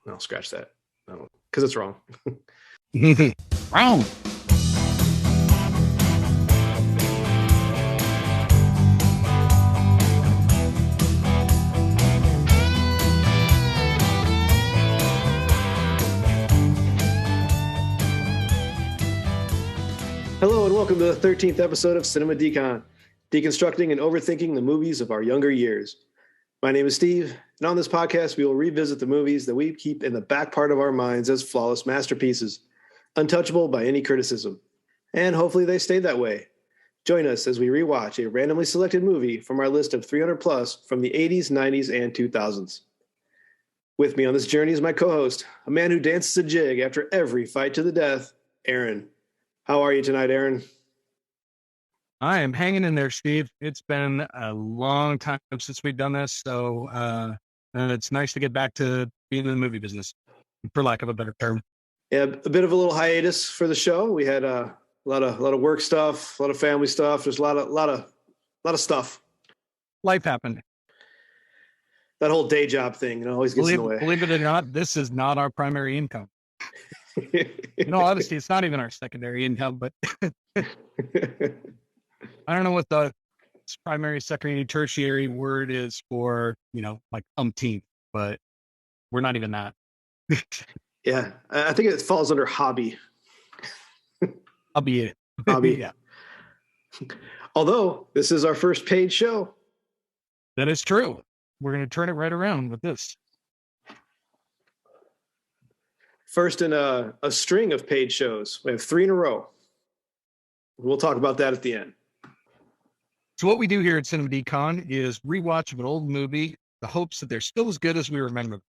No, scratch that. No, because it's wrong. Wrong. Hello and welcome to the 13th episode of Cinema Decon, deconstructing and overthinking the movies of our younger years. My name is Steve, and on this podcast, we will revisit the movies that we keep in the back part of our minds as flawless masterpieces, untouchable by any criticism. And hopefully they stay that way. Join us as we rewatch a randomly selected movie from our list of 300 plus from the 80s, 90s, and 2000s. With me on this journey is my co-host, a man who dances a jig after every fight to the death, Aaron. How are you tonight, Aaron? I am hanging in there, Steve. It's been a long time since we've done this, so it's nice to get back to being in the movie business, for lack of a better term. Yeah, a bit of a little hiatus for the show. We had a lot of work stuff, a lot of family stuff. There's a lot of stuff. Life happened. That whole day job thing, always gets in the way. Believe it or not, this is not our primary income. In all honesty, it's not even our secondary income, but I don't know what the primary, secondary, tertiary word is for, like umpteenth, but we're not even that. Yeah, I think it falls under hobby. Hobby. Yeah. Although this is our first paid show. That is true. We're going to turn it right around with this. First in a string of paid shows. We have 3 in a row. We'll talk about that at the end. So what we do here at Cinema Decon is rewatch of an old movie, the hopes that they're still as good as we remember.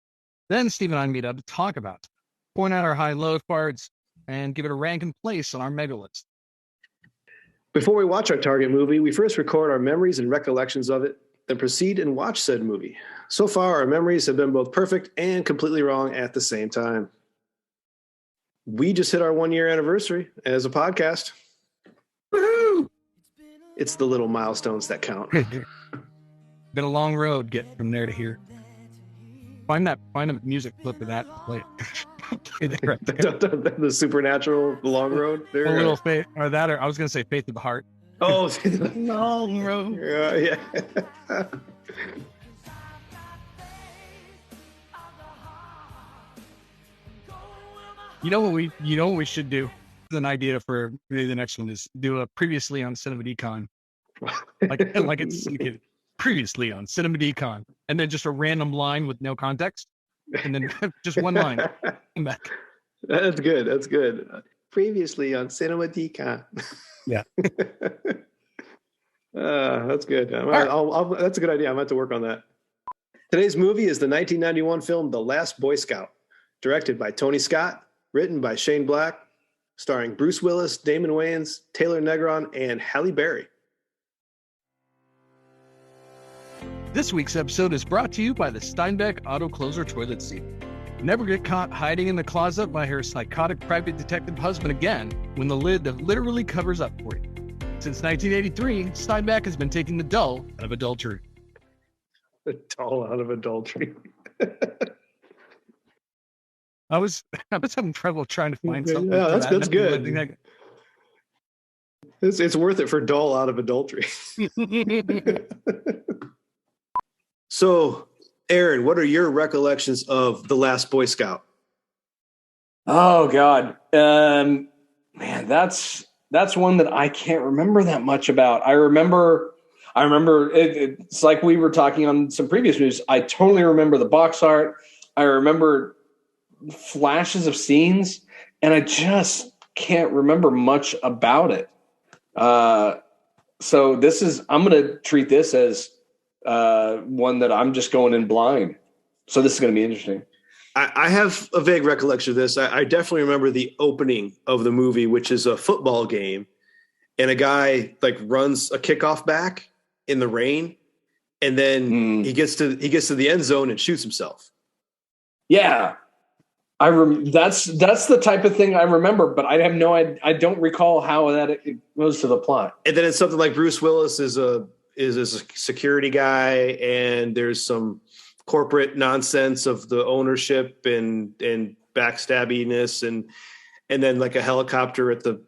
Then Steve and I meet up to talk about it, point out our high and low parts, and give it a rank and place on our mega list. Before we watch our target movie, we first record our memories and recollections of it, then proceed and watch said movie. So far, our memories have been both perfect and completely wrong at the same time. We just hit our 1-year anniversary as a podcast. Woohoo! It's the little milestones that count. Been a long road getting from there to here. Find a music clip of that. Play it. Right The supernatural, the long road. There. A little faith, or I was going to say Faith of the Heart. Oh, long road. Yeah. You know what we should do? An idea for maybe the next one is do a previously on Cinema Decon, like it's previously on Cinema Decon, and then just a random line with no context, and then just one line. Back. That's good. Previously on Cinema Decon. Yeah. That's good. That's a good idea. I'm going to work on that. Today's movie is the 1991 film The Last Boy Scout, directed by Tony Scott, written by Shane Black, starring Bruce Willis, Damon Wayans, Taylor Negron, and Halle Berry. This week's episode is brought to you by the Steinbeck Auto Closer Toilet Seat. Never get caught hiding in the closet by her psychotic private detective husband again when the lid literally covers up for you. Since 1983, Steinbeck has been taking the dull out of adultery. The dull out of adultery. I was having trouble trying to find something. Yeah, that's good. It's worth it for dull out of adultery. So, Aaron, what are your recollections of The Last Boy Scout? Oh God, man, that's one that I can't remember that much about. I remember it's like we were talking on some previous news. I totally remember the box art. I remember flashes of scenes, and I just can't remember much about it. So I'm going to treat this as one that I'm just going in blind. So this is going to be interesting. I have a vague recollection of this. I definitely remember the opening of the movie, which is a football game, and a guy runs a kickoff back in the rain, and then he gets to the end zone and shoots himself. Yeah. That's the type of thing I remember, but I don't recall how that goes to the plot. And then it's something like Bruce Willis is a security guy, and there's some corporate nonsense of the ownership and backstabbiness and then like a helicopter at the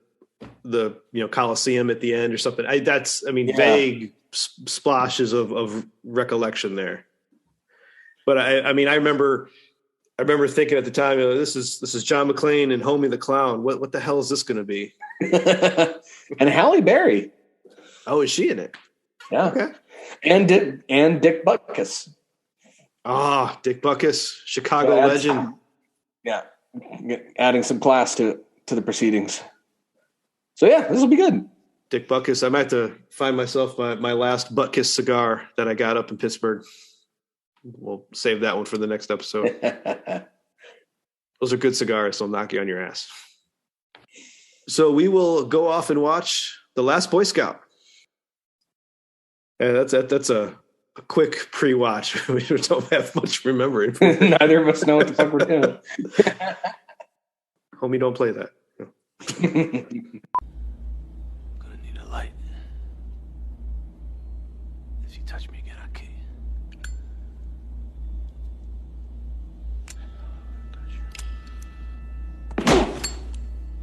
Coliseum at the end or something. Vague splashes of recollection there. But I remember thinking at the time, this is John McClane and Homie the Clown. What the hell is this going to be? And Halle Berry. Oh, is she in it? Yeah. Okay. And Dick Butkus. Ah, Dick Butkus, Chicago legend. Yeah. Adding some class to the proceedings. So yeah, this will be good. Dick Butkus. I might have to find myself my last Butkus cigar that I got up in Pittsburgh. We'll save that one for the next episode. Those are good cigars, so I'll knock you on your ass. So we will go off and watch The Last Boy Scout. Yeah, that's a quick pre-watch. We don't have much remembering. Neither of us know what the fuck we're doing. Homie, don't play that. No. Gonna need a light. If you touch me again, I'll kill you.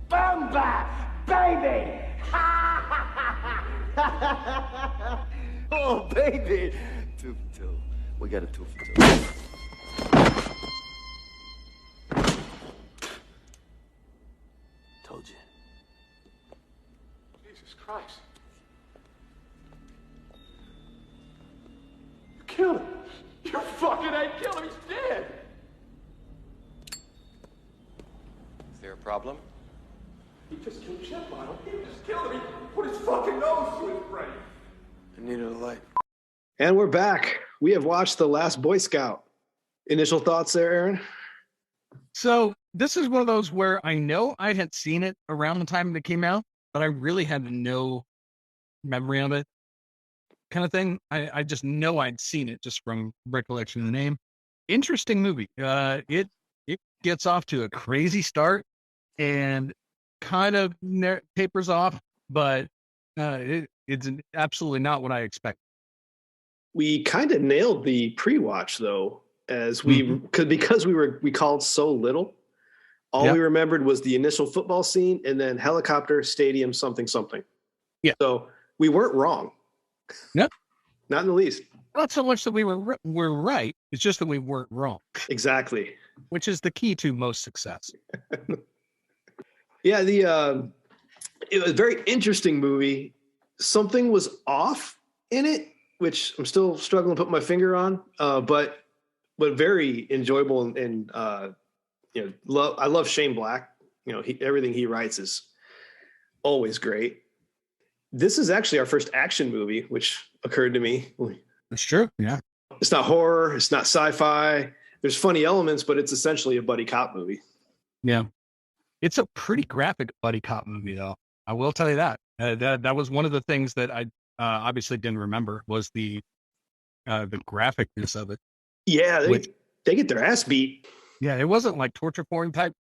Bomba, baby! Oh, baby! 2 for 2. We got a 2 for 2. Told you. Jesus Christ. You killed him. You fucking ain't killed him. He's dead. Is there a problem? He just killed Chip on him. He just killed him. He put his fucking nose to his brain. I needed a light. And we're back. We have watched The Last Boy Scout. Initial thoughts there, Aaron? So this is one of those where I know I had seen it around the time that it came out, but I really had no memory of it kind of thing. I just know I'd seen it just from recollection of the name. Interesting movie. It gets off to a crazy start and kind of tapers off, but it's absolutely not what I expected. We kind of nailed the pre-watch though, as because we called so little. All we remembered was the initial football scene and then helicopter, stadium, something. Yeah. So we weren't wrong. No, not in the least. Not so much that we were right. It's just that we weren't wrong. Exactly. Which is the key to most success. Yeah. It was a very interesting movie. Something was off in it, which I'm still struggling to put my finger on, but very enjoyable and I love Shane Black. Everything he writes is always great. This is actually our first action movie, which occurred to me. That's true. Yeah. It's not horror. It's not sci-fi. There's funny elements, but it's essentially a buddy cop movie. Yeah. It's a pretty graphic buddy cop movie, though. I will tell you that. That was one of the things that I obviously didn't remember was the graphicness of it. Yeah, they get their ass beat. Yeah, it wasn't like torture porn type.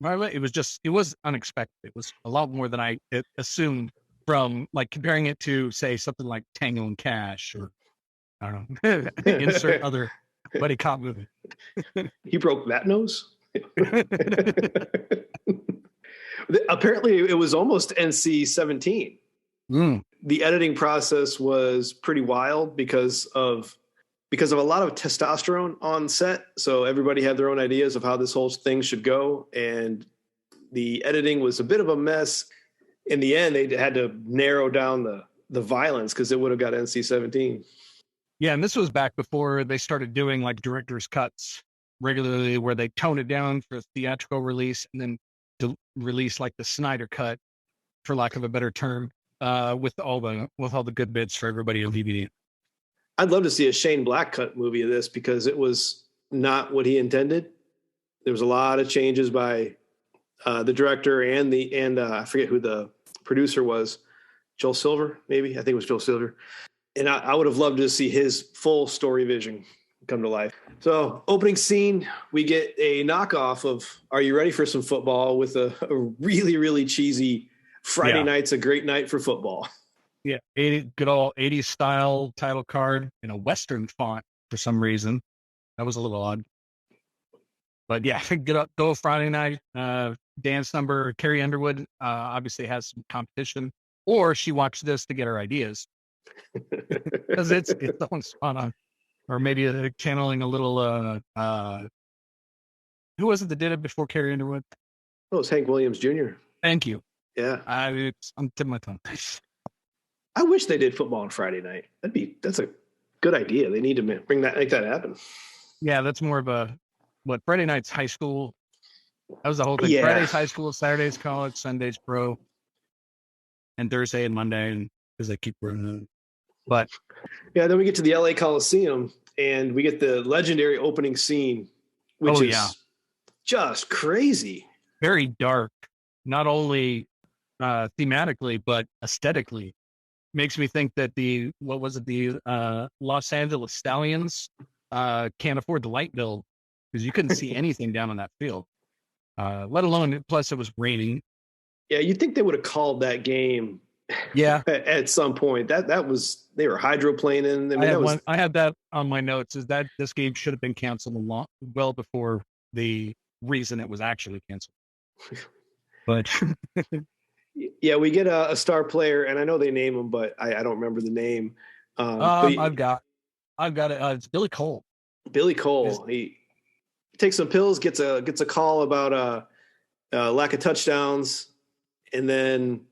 It was unexpected. It was a lot more than I assumed from like comparing it to say something like Tango and Cash or I don't know, insert other buddy cop movie. He broke that nose. Apparently, it was almost NC-17. The editing process was pretty wild because of a lot of testosterone on set. So everybody had their own ideas of how this whole thing should go. And the editing was a bit of a mess. In the end, they had to narrow down the violence because it would have got NC-17. Yeah, and this was back before they started doing like director's cuts regularly where they tone it down for theatrical release and then to release like the Snyder cut, for lack of a better term, with all the good bits for everybody on DVD. I'd love to see a Shane Black cut movie of this because it was not what he intended. There was a lot of changes by the director and I forget who the producer was, Joel Silver, maybe. I think it was Joel Silver. And I would have loved to see his full story vision come to life. So opening scene, we get a knockoff of Are You Ready for Some Football with a really, really cheesy Friday night's a great night for football. Yeah, good old 80s style title card in a Western font for some reason. That was a little odd. But yeah, go Friday night. Dance number. Carrie Underwood obviously has some competition, or she watched this to get her ideas because it's on spot on. Or maybe channeling a little. Who was it that did it before Carrie Underwood? Oh, it's Hank Williams Jr. Thank you. Yeah, It's on tip of my tongue. I wish they did football on Friday night. That's a make idea. They need to make that happen. Yeah, that's more of a Friday night's high school. That was the whole thing. Yeah. Friday's high school, Saturday's college, Sunday's pro, and Thursday and Monday, and because they keep running. But yeah, then we get to the LA Coliseum and we get the legendary opening scene, which is just crazy. Very dark, not only thematically but aesthetically. Makes me think that the Los Angeles Stallions can't afford the light bill because you couldn't see anything down on that field. Let alone, plus it was raining. Yeah, you'd think they would have called that game. Yeah, at some point that was they were hydroplaning. I mean, I had that on my notes. Is that this game should have been canceled well before the reason it was actually canceled. But yeah, we get a star player, and I know they name him, but I don't remember the name. I've got it. It's Billy Cole. Billy Cole. He takes some pills, gets a call about lack of touchdowns, and then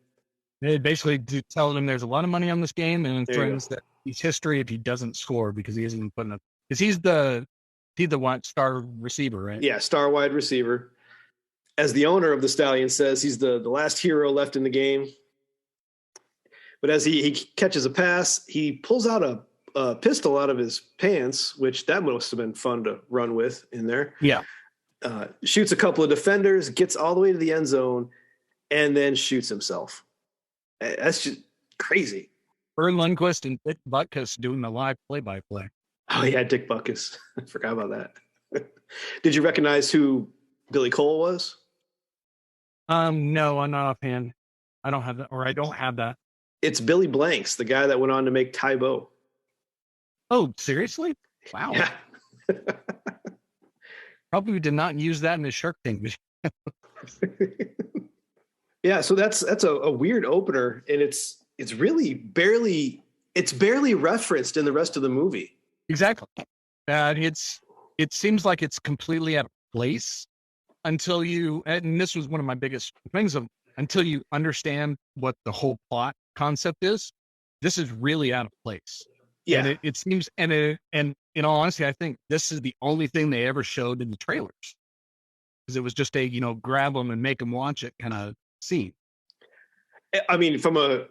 they basically telling him there's a lot of money on this game, and threatens that he's history if he doesn't score because he isn't putting up. Because he's the star receiver, right? Yeah, star wide receiver. As the owner of the Stallion says, he's the last hero left in the game. But as he catches a pass, he pulls out a pistol out of his pants, which that must have been fun to run with in there. Yeah. Shoots a couple of defenders, gets all the way to the end zone, and then shoots himself. That's just crazy. Vern Lundquist and Dick Butkus doing the live play-by-play. Oh, yeah, Dick Butkus. I forgot about that. Did you recognize who Billy Cole was? No, I'm not offhand. I don't have that. It's Billy Blanks, the guy that went on to make Tybo. Oh, seriously? Wow. Yeah. Probably did not use that in his Shark Tank. Yeah, so that's a weird opener, and it's really barely referenced in the rest of the movie. Exactly. It seems like it's completely out of place until and this was one of my biggest things until you understand what the whole plot concept is. This is really out of place. Yeah, and it seems, and in all honesty, I think this is the only thing they ever showed in the trailers because it was just a grab them and make them watch it kind of scene. I mean, from a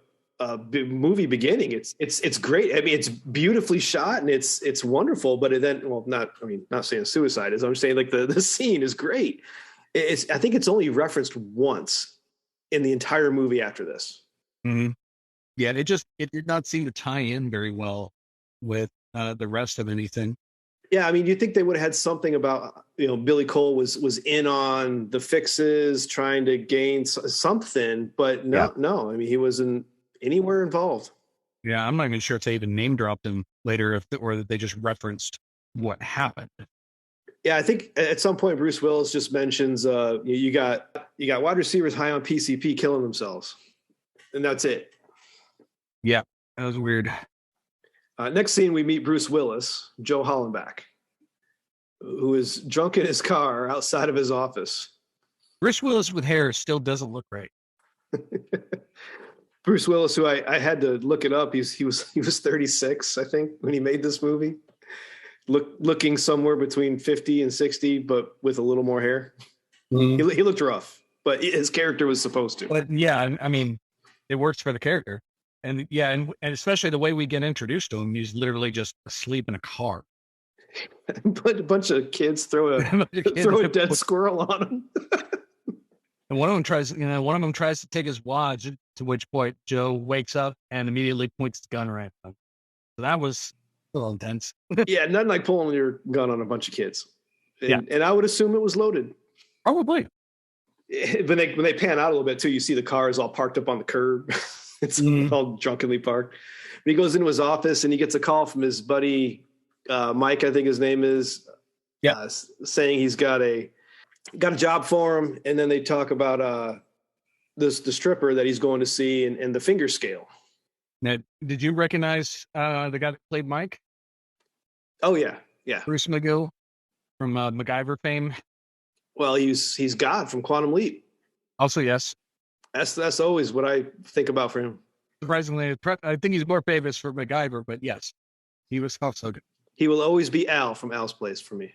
movie beginning, it's great. I mean, it's beautifully shot and it's wonderful. But then, not saying suicide is. I'm saying like the scene is great. I think it's only referenced once in the entire movie after this. Mm-hmm. Yeah, it did not seem to tie in very well with the rest of anything. Yeah, I mean, you think they would have had something about Billy Cole was in on the fixes, trying to gain something, but no. I mean, he wasn't anywhere involved. Yeah, I'm not even sure if they even name dropped him later, or that they just referenced what happened. Yeah, I think at some point Bruce Willis just mentions you got wide receivers high on PCP killing themselves, and that's it. Yeah, that was weird. Next scene, we meet Bruce Willis, Joe Hollenbach, who is drunk in his car outside of his office. Bruce Willis with hair still doesn't look right. Bruce Willis, who I had to look it up, he was 36, I think, when he made this movie. Looking somewhere between 50 and 60, but with a little more hair. Mm-hmm. He looked rough, but his character was supposed to. But yeah, I mean, it works for the character. And yeah, and especially the way we get introduced to him, he's literally just asleep in a car. But a bunch of kids throw a dead squirrel on him. And one of them tries to take his watch, to which point Joe wakes up and immediately points the gun right at him. So that was a little intense. Yeah, nothing like pulling your gun on a bunch of kids. And I would assume it was loaded. Probably. When they pan out a little bit too, you see the cars all parked up on the curb. It's all drunkenly parked. But he goes into his office and he gets a call from his buddy, Mike, I think his name is, saying he's got a job for him, and then they talk about the stripper that he's going to see and the finger scale. Now, did you recognize the guy that played Mike? Oh yeah, Bruce McGill from MacGyver fame. Well, he's God from Quantum Leap. Also, yes. That's always what I think about for him. Surprisingly, I think he's more famous for MacGyver, but yes, he was also good. He will always be Al from Al's Place for me.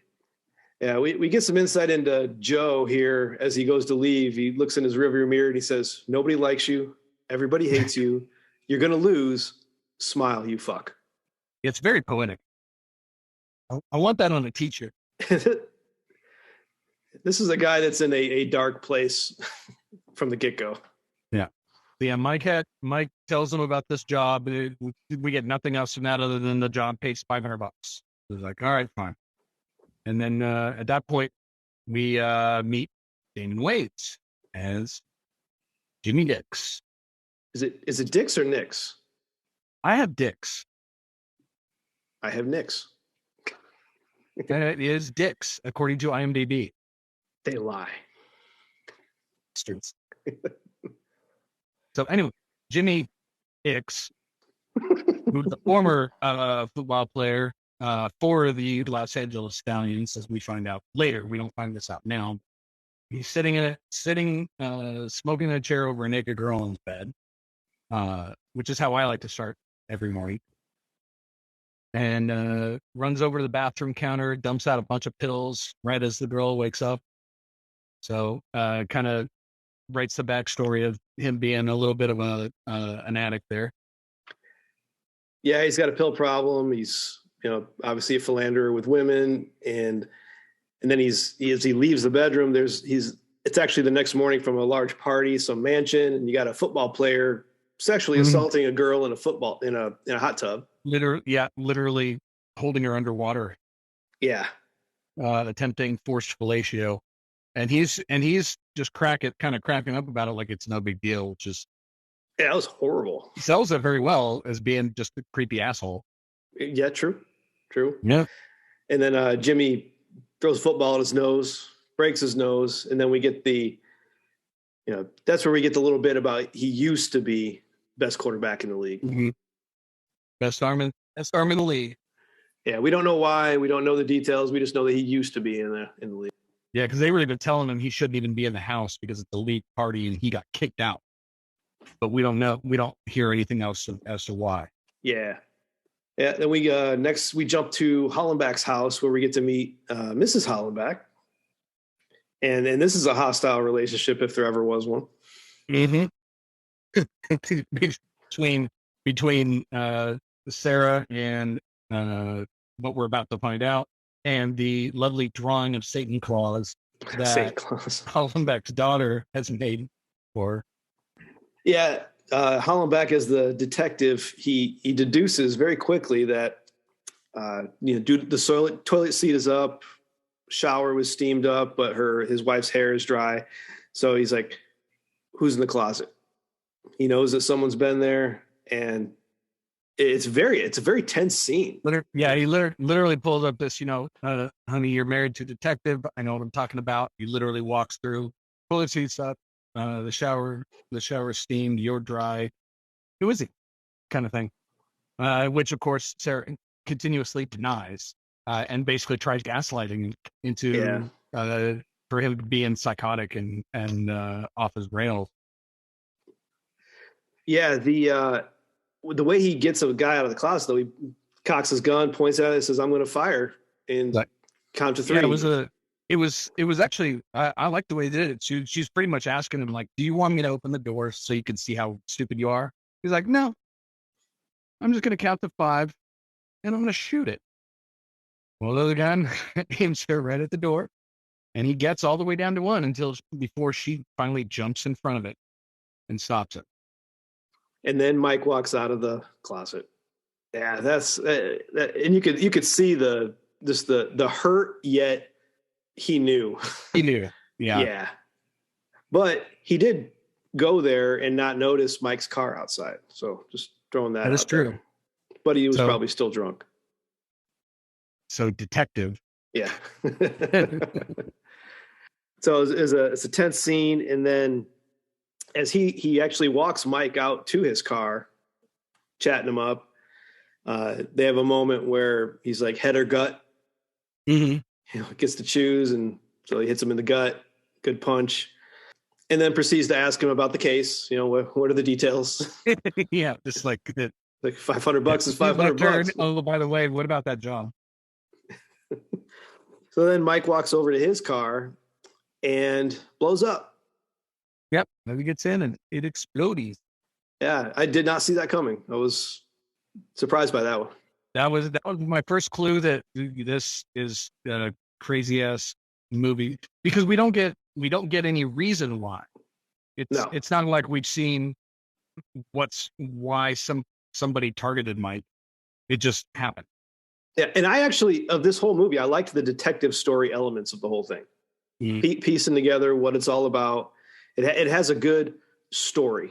Yeah, we get some insight into Joe here as he goes to leave. He looks in his rearview mirror and he says, "Nobody likes you. Everybody hates you. You're going to lose. Smile, you fuck." It's very poetic. I want that on a t-shirt. This is a guy that's in a dark place from the get-go. Yeah, Mike tells him about this job. We get nothing else from that other than the job pays $500. He's like, all right, fine. And then at that point, we meet Damon Wayans as Jimmy Dix. Is it Dix or Nix? I have Dix. I have Nix. It is Dix, according to IMDb. They lie. So anyway, Jimmy Dix, who's the former football player for the Los Angeles Stallions, as we find out later. We don't find this out now. He's sitting, smoking in a chair over a naked girl in his bed, which is how I like to start every morning. And runs over to the bathroom counter, dumps out a bunch of pills right as the girl wakes up. So kind of writes the backstory of him being a little bit of an addict there. Yeah, he's got a pill problem. He's obviously a philanderer with women, and then as he leaves the bedroom, it's actually the next morning from a large party, some mansion, and you got a football player sexually assaulting a girl in a hot tub. Literally holding her underwater. Yeah. Attempting forced fellatio. And he's just kind of cracking up about it like it's no big deal, which is... Yeah, that was horrible. He sells it very well as being just a creepy asshole. Yeah, true. Yeah. And then Jimmy throws a football at his nose, breaks his nose, and then we get that's where we get the little bit about he used to be best quarterback in the league. Mm-hmm. Best arm in the league. Yeah, we don't know why. We don't know the details. We just know that he used to be in the league. Yeah, because they were even telling him he shouldn't even be in the house because it's a league party and he got kicked out. But we don't know. We don't hear anything else as to why. Yeah. Then we next we jump to Hollenbach's house where we get to meet Mrs. Hollenbach, and this is a hostile relationship if there ever was one. Mm-hmm. between Sarah and what we're about to find out, and the lovely drawing of Satan Claus that Hollenbach's daughter has made for her. Yeah, Hollenbach as the detective, he deduces very quickly that the toilet seat is up, shower was steamed up, but his wife's hair is dry. So he's like, "Who's in the closet?" He knows that someone's been there, and it's a very tense scene. He literally pulls up this, honey, you're married to a detective. I know what I'm talking about. He literally walks through, toilet seats up, the shower steamed, you're dry. Who is he? Kind of thing. Which of course Sarah continuously denies, and basically tries gaslighting into for him being psychotic and off his rails. Yeah, the way he gets a guy out of the closet, though, he cocks his gun, points at it, and says, "I'm going to fire," and count to 3. Yeah, it was actually, I like the way they did it. She's pretty much asking him, like, "Do you want me to open the door so you can see how stupid you are?" He's like, "No, I'm just going to count to 5 and I'm going to shoot it." Well, the other guy aims her right at the door, and he gets all the way down to 1 before she finally jumps in front of it and stops it. And then Mike walks out of the closet. Yeah, that's that, and you could see the hurt, yet he knew. He knew. Yeah. Yeah. But he did go there and not notice Mike's car outside. So just throwing that. That is true. There. But he was probably still drunk. So detective Yeah. So it's a tense scene, and then as he actually walks Mike out to his car, chatting him up, they have a moment where he's like head or gut. Mm-hmm. You know, gets to choose, and so he hits him in the gut. Good punch. And then proceeds to ask him about the case. You know, what are the details? Yeah, just like $500 is $500. Oh, by the way, what about that job? So then Mike walks over to his car and blows up. Yep, maybe gets in and it explodes. Yeah, I did not see that coming. I was surprised by that one. That was my first clue that this is a crazy ass movie, because we don't get any reason why. It's not like we've seen why somebody targeted Mike. It just happened. Yeah, and I actually, of this whole movie, I liked the detective story elements of the whole thing. Mm-hmm. Piecing together what it's all about. It has a good story.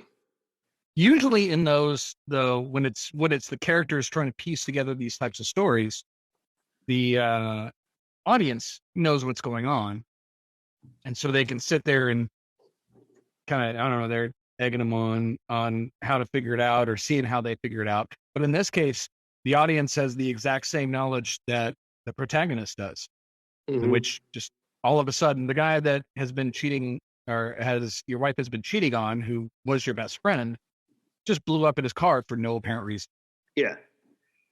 Usually in those, though, when it's the characters trying to piece together these types of stories, the audience knows what's going on, and so they can sit there and kind of, I don't know, they're egging them on how to figure it out or seeing how they figure it out. But in this case, the audience has the exact same knowledge that the protagonist does, mm-hmm. which just all of a sudden, the guy that has been cheating or your wife has been cheating on, who was your best friend, just blew up in his car for no apparent reason. Yeah.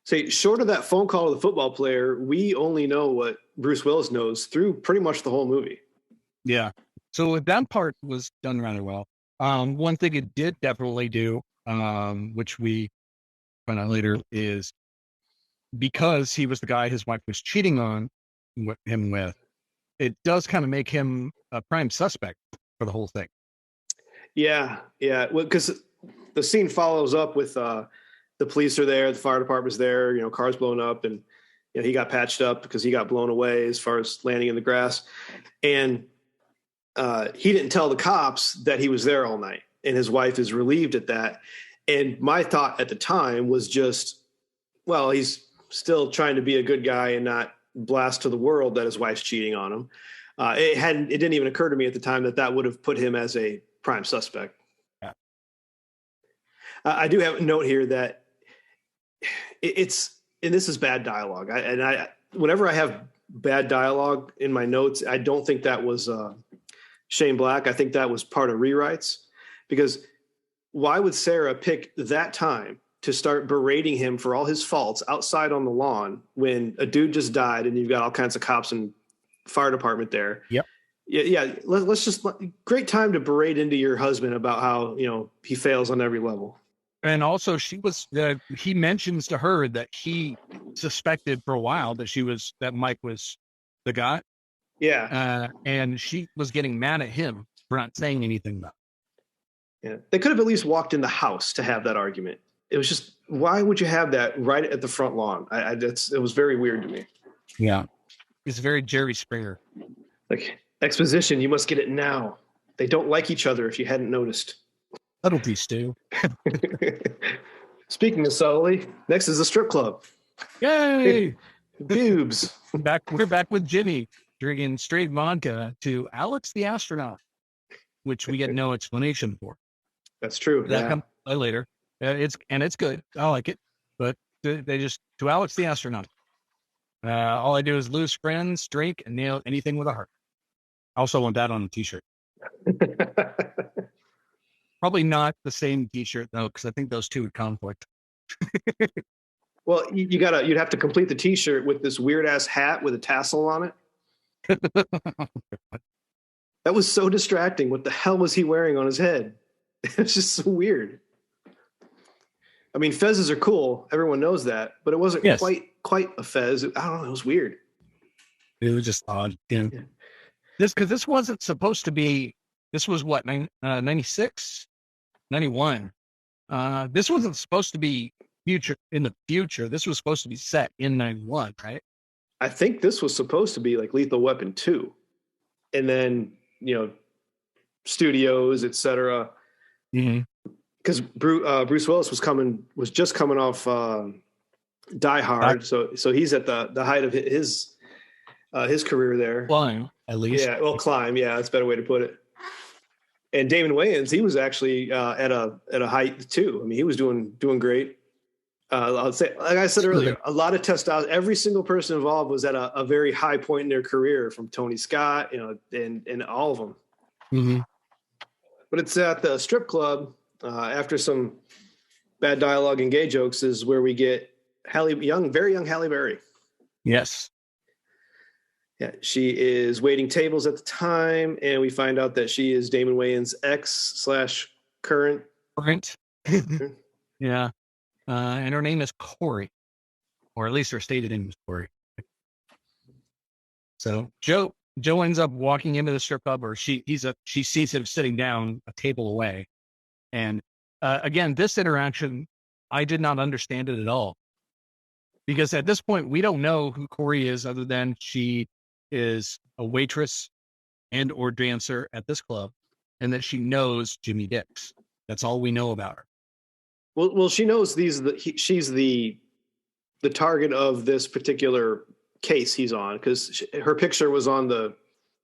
Say, short of that phone call to the football player, we only know what Bruce Willis knows through pretty much the whole movie. Yeah. So that part was done rather well. One thing it did definitely do, which we find out later, is because he was the guy his wife was cheating on him with, it does kind of make him a prime suspect for the whole thing. Yeah. Yeah. Well, because the scene follows up with the police are there, the fire department's there, you know, cars blown up, and you know, he got patched up because he got blown away as far as landing in the grass. And he didn't tell the cops that he was there all night, and his wife is relieved at that. And my thought at the time was just, well, he's still trying to be a good guy and not blast to the world that his wife's cheating on him. It didn't even occur to me at the time that would have put him as a prime suspect. Yeah. I do have a note here that and this is bad dialogue. Whenever I have bad dialogue in my notes, I don't think that was Shane Black. I think that was part of rewrites, because why would Sarah pick that time to start berating him for all his faults outside on the lawn when a dude just died and you've got all kinds of cops and fire department there? Yep. Yeah. Let's just, great time to berate into your husband about how, you know, he fails on every level. And also he mentions to her that he suspected for a while that Mike was the guy. Yeah. And she was getting mad at him for not saying anything about it. Yeah. They could have at least walked in the house to have that argument. It was just, why would you have that right at the front lawn? It was very weird to me. Yeah. It's very Jerry Springer. Like, exposition, you must get it now. They don't like each other, if you hadn't noticed. Subtlety, Stu. Speaking of subtlety, next is the strip club. Yay! Boobs. We're back with Jimmy drinking straight vodka to Alex the astronaut, which we get no explanation for. That's true. That comes later. It's good. I like it, but they just, to Alex the astronaut. All I do is lose friends, drink, and nail anything with a heart. I also want that on a t-shirt. Probably not the same t-shirt though, because I think those two would conflict. Well, you'd have to complete the t-shirt with this weird ass hat with a tassel on it. That was so distracting. What the hell was he wearing on his head? It's just so weird. I mean, fezzes are cool. Everyone knows that, but it wasn't quite a fez. I don't know. It was weird. It was just odd. Yeah. This wasn't supposed to be. This was what, 96, 91. This wasn't supposed to be in the future. This was supposed to be set in 91, right? I think this was supposed to be like Lethal Weapon 2, and then, you know, studios, etc. Because Bruce Willis was just coming off Die Hard, so he's at the height of his his career there. Climb, at least. Yeah, well, climb. Yeah, that's a better way to put it. And Damon Wayans, he was actually at a height too. I mean, he was doing great. I'll say, like I said earlier, a lot of testosterone. Every single person involved was at a very high point in their career, from Tony Scott, and all of them. Mm-hmm. But it's at the strip club after some bad dialogue and gay jokes is where we get Halle, very young Halle Berry. Yes. Yeah, she is waiting tables at the time, and we find out that she is Damon Wayans' ex/current. Current. Yeah. And her name is Corey, or at least her stated name is Corey. So Joe ends up walking into the strip club, or she sees him sitting down a table away. And again, this interaction, I did not understand it at all. Because at this point, we don't know who Corey is other than she is a waitress and or dancer at this club, and that she knows Jimmy Dix. That's all we know about her. Well, she knows she's the target of this particular case he's on, because her picture was on the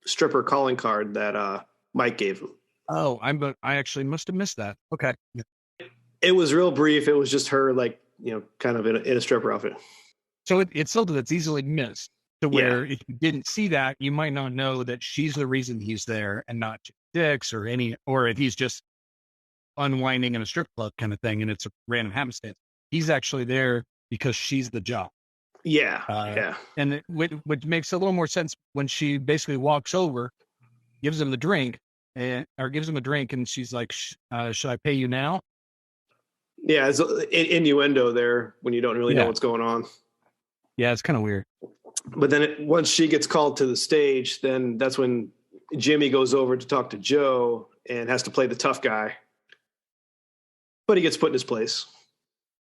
stripper calling card that Mike gave him. Oh, I actually must have missed that. Okay. It was real brief. It was just her, like, kind of in a stripper outfit. So it's something that's easily missed, to where if you didn't see that, you might not know that she's the reason he's there and not Dix or if he's just unwinding in a strip club kind of thing and it's a random happenstance. He's actually there because she's the job. Yeah. And which makes a little more sense when she basically walks over, gives him a drink, and she's like, should I pay you now? Yeah, it's innuendo there when you don't really know what's going on. Yeah, it's kind of weird. But then once she gets called to the stage, then that's when Jimmy goes over to talk to Joe and has to play the tough guy. But he gets put in his place.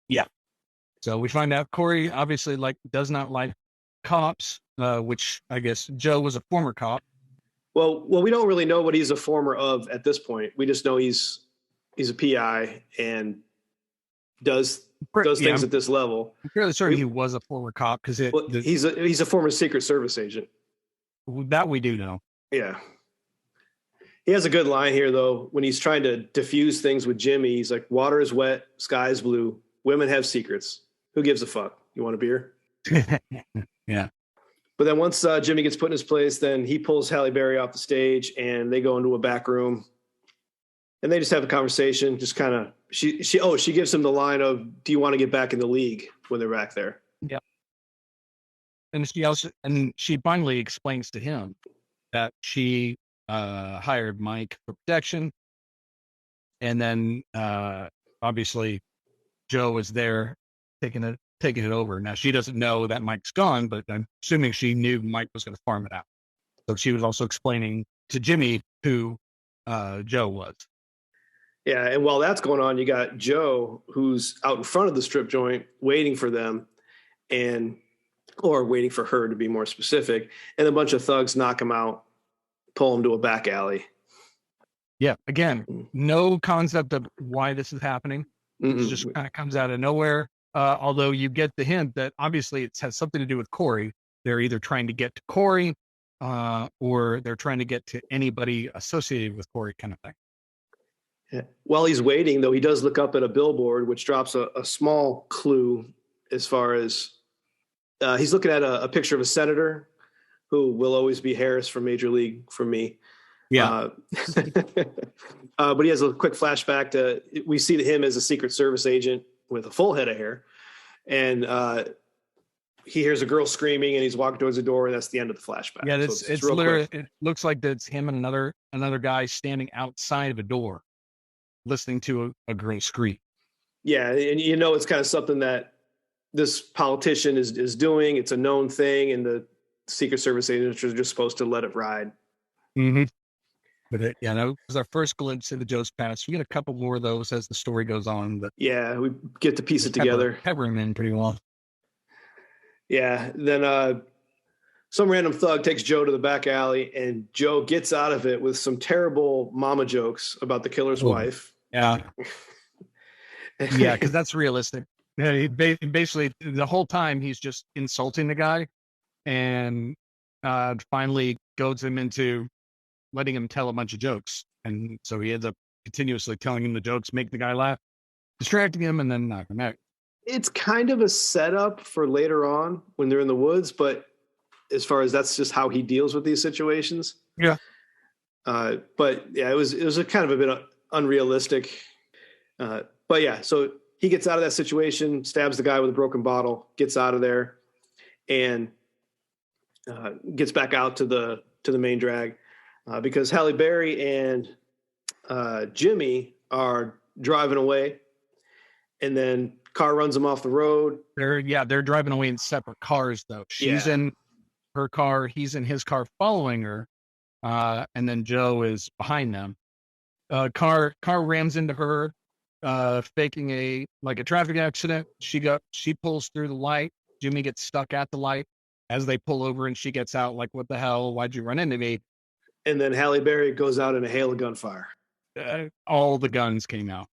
Yeah. So we find out Corey obviously does not like cops, which I guess Joe was a former cop. Well, we don't really know what he's a former of at this point. We just know he's a PI and does things at this level. I'm fairly certain he was a former cop because he's a former Secret Service agent. That we do know. Yeah. He has a good line here, though, when he's trying to diffuse things with Jimmy. He's like, water is wet, sky is blue, women have secrets. Who gives a fuck? You want a beer? Yeah. But then once Jimmy gets put in his place, then he pulls Halle Berry off the stage and they go into a back room. And they just have a conversation, just kind of, she gives him the line of, do you want to get back in the league when they're back there? Yeah. And she finally explains to him that she hired Mike for protection. And then obviously Joe was there taking it over. Now she doesn't know that Mike's gone, but I'm assuming she knew Mike was going to farm it out. So she was also explaining to Jimmy who Joe was. Yeah, and while that's going on, you got Joe, who's out in front of the strip joint waiting for them, or waiting for her to be more specific, and a bunch of thugs knock him out, pull him to a back alley. Yeah, again, no concept of why this is happening. It just kind of comes out of nowhere, although you get the hint that obviously it has something to do with Corey. They're either trying to get to Corey or they're trying to get to anybody associated with Corey kind of thing. Yeah. While he's waiting, though, he does look up at a billboard, which drops a small clue as far as he's looking at a picture of a senator who will always be Harris from Major League for me. Yeah. But he has a quick flashback to, we see him as a Secret Service agent with a full head of hair. And he hears a girl screaming and he's walking towards the door, and that's the end of the flashback. Yeah, so it's literally, quick. It looks like it's him and another guy standing outside of a door listening to a girl scream. Yeah, and it's kind of something that this politician is doing. It's a known thing, and the Secret Service agents are just supposed to let it ride. Mm-hmm. But that was our first glimpse into Joe's past. We get a couple more of those as the story goes on. But yeah, we get to piece it together. Pepper him in pretty well. Yeah, then some random thug takes Joe to the back alley, and Joe gets out of it with some terrible mama jokes about the killer's wife. Yeah. Yeah, because that's realistic. Yeah, basically, the whole time he's just insulting the guy. And finally goads him into letting him tell a bunch of jokes. And so he ends up continuously telling him the jokes, make the guy laugh, distracting him, and then knock him out. It's kind of a setup for later on when they're in the woods, but as far as that's just how he deals with these situations. Yeah. But yeah, it was a kind of a bit unrealistic. But yeah, so he gets out of that situation, stabs the guy with a broken bottle, gets out of there, and gets back out to the main drag because Halle Berry and Jimmy are driving away, and then car runs them off the road. They're driving away in separate cars though. She's in her car, he's in his car following her, and then Joe is behind them. Car rams into her, faking a traffic accident. She pulls through the light. Jimmy gets stuck at the light as they pull over, and she gets out like, "What the hell? Why'd you run into me?" And then Halle Berry goes out in a hail of gunfire. All the guns came out.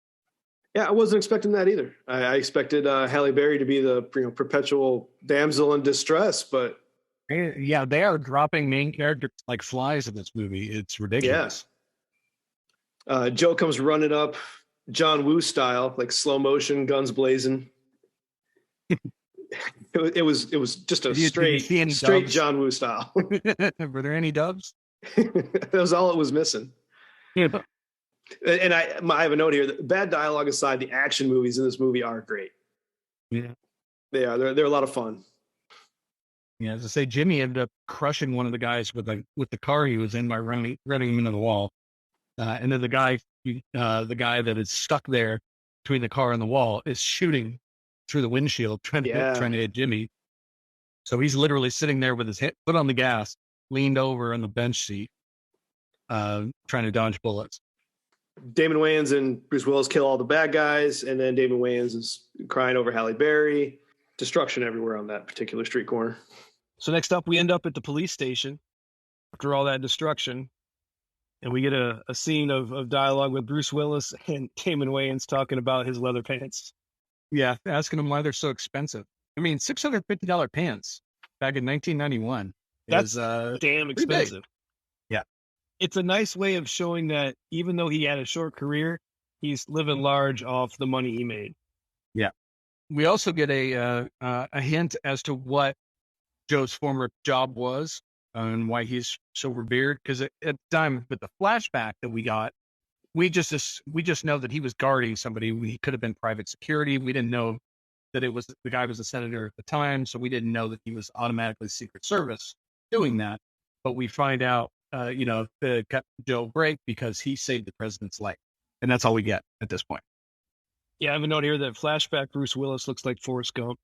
Yeah, I wasn't expecting that either. I expected Halle Berry to be the perpetual damsel in distress, but yeah, they are dropping main characters like flies in this movie. It's ridiculous. Yeah. Joe comes running up, John Woo style, like slow motion, guns blazing. It was just a straight John Woo style. Were there any dubs? That was all it was missing. Yeah. And I have a note here. Bad dialogue aside, the action movies in this movie are great. Yeah, they are. They're a lot of fun. Yeah, as I say, Jimmy ended up crushing one of the guys with the car he was in by running him into the wall. And then the guy that is stuck there between the car and the wall is shooting through the windshield, trying to hit Jimmy. So he's literally sitting there with his foot on the gas, leaned over on the bench seat, trying to dodge bullets. Damon Wayans and Bruce Willis kill all the bad guys, and then Damon Wayans is crying over Halle Berry. Destruction everywhere on that particular street corner. So next up, we end up at the police station after all that destruction, and we get a scene of dialogue with Bruce Willis and Damon Wayans talking about his leather pants. Yeah, asking him why they're so expensive. I mean, $650 pants back in 1991. That's damn expensive. Yeah. It's a nice way of showing that even though he had a short career, he's living large off the money he made. Yeah. We also get a hint as to what Joe's former job was and why he's so revered. Because at the time, with the flashback that we got, we just know that he was guarding somebody. He could have been private security. We didn't know that the guy was a senator at the time, so we didn't know that he was automatically Secret Service doing that. But we find out, that cut Joe break because he saved the president's life, and that's all we get at this point. Yeah, I have a note here that flashback Bruce Willis looks like Forrest Gump.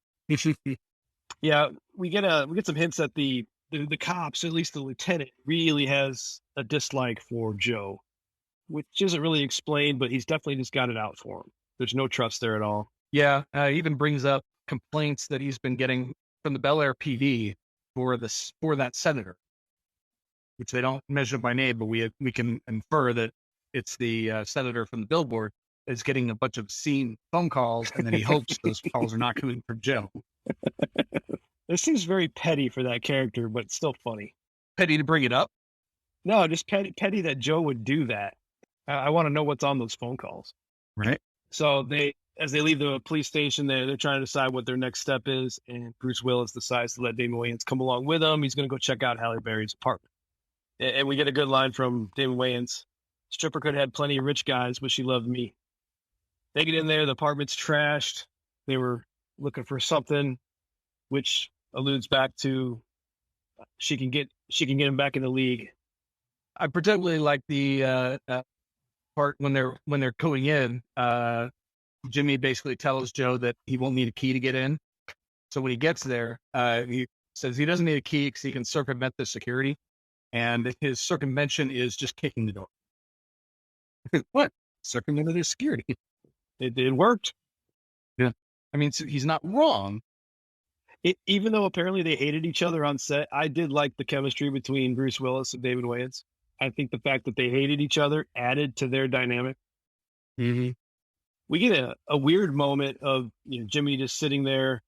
Yeah, we get some hints that the cops, at least the lieutenant, really has a dislike for Joe, which isn't really explained, but he's definitely just got it out for him. There's no trust there at all. Yeah, he even brings up complaints that he's been getting from the Bel Air PD for that senator, which they don't mention by name, but we can infer that it's the senator from the billboard is getting a bunch of obscene phone calls, and then he hopes those calls are not coming from Joe. This seems very petty for that character, but it's still funny. Petty to bring it up? No, just petty that Joe would do that. I want to know what's on those phone calls. Right. So as they leave the police station, they're trying to decide what their next step is, and Bruce Willis decides to let Damon Wayans come along with him. He's going to go check out Halle Berry's apartment. And we get a good line from Damon Wayans. Stripper could have had plenty of rich guys, but she loved me. They get in there, the apartment's trashed. They were looking for something, which alludes back to she can get him back in the league. I particularly like the part when they're going in. Jimmy basically tells Joe that he won't need a key to get in. So when he gets there, he says he doesn't need a key because he can circumvent the security, and his circumvention is just kicking the door. What? Circumvented the security? It worked. Yeah. I mean, so he's not wrong. Even though apparently they hated each other on set, I did like the chemistry between Bruce Willis and Damon Wayans. I think the fact that they hated each other added to their dynamic. Mm-hmm. We get a weird moment of Jimmy just sitting there,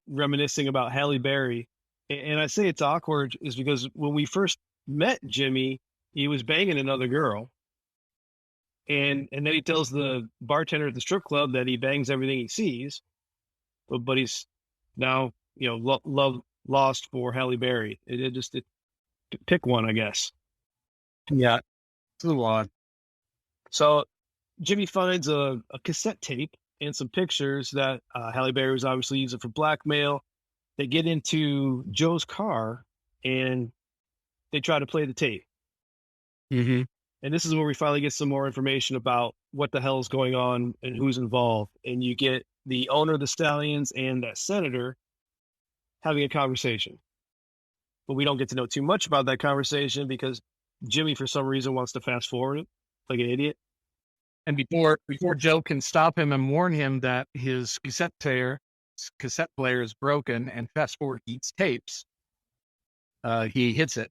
reminiscing about Halle Berry, And I say it's awkward is because when we first met Jimmy, he was banging another girl. And then he tells the bartender at the strip club that he bangs everything he sees, but he's now, love lost for Halle Berry. It pick one, I guess. Yeah, it's a little odd. So Jimmy finds a cassette tape and some pictures that Halle Berry was obviously using for blackmail. They get into Joe's car and they try to play the tape. Mm-hmm. And this is where we finally get some more information about what the hell is going on and who's involved. And you get the owner of the Stallions and that senator having a conversation. But we don't get to know too much about that conversation because Jimmy, for some reason, wants to fast forward it like an idiot. And before Joe can stop him and warn him that his cassette player is broken and fast forward eats tapes, he hits it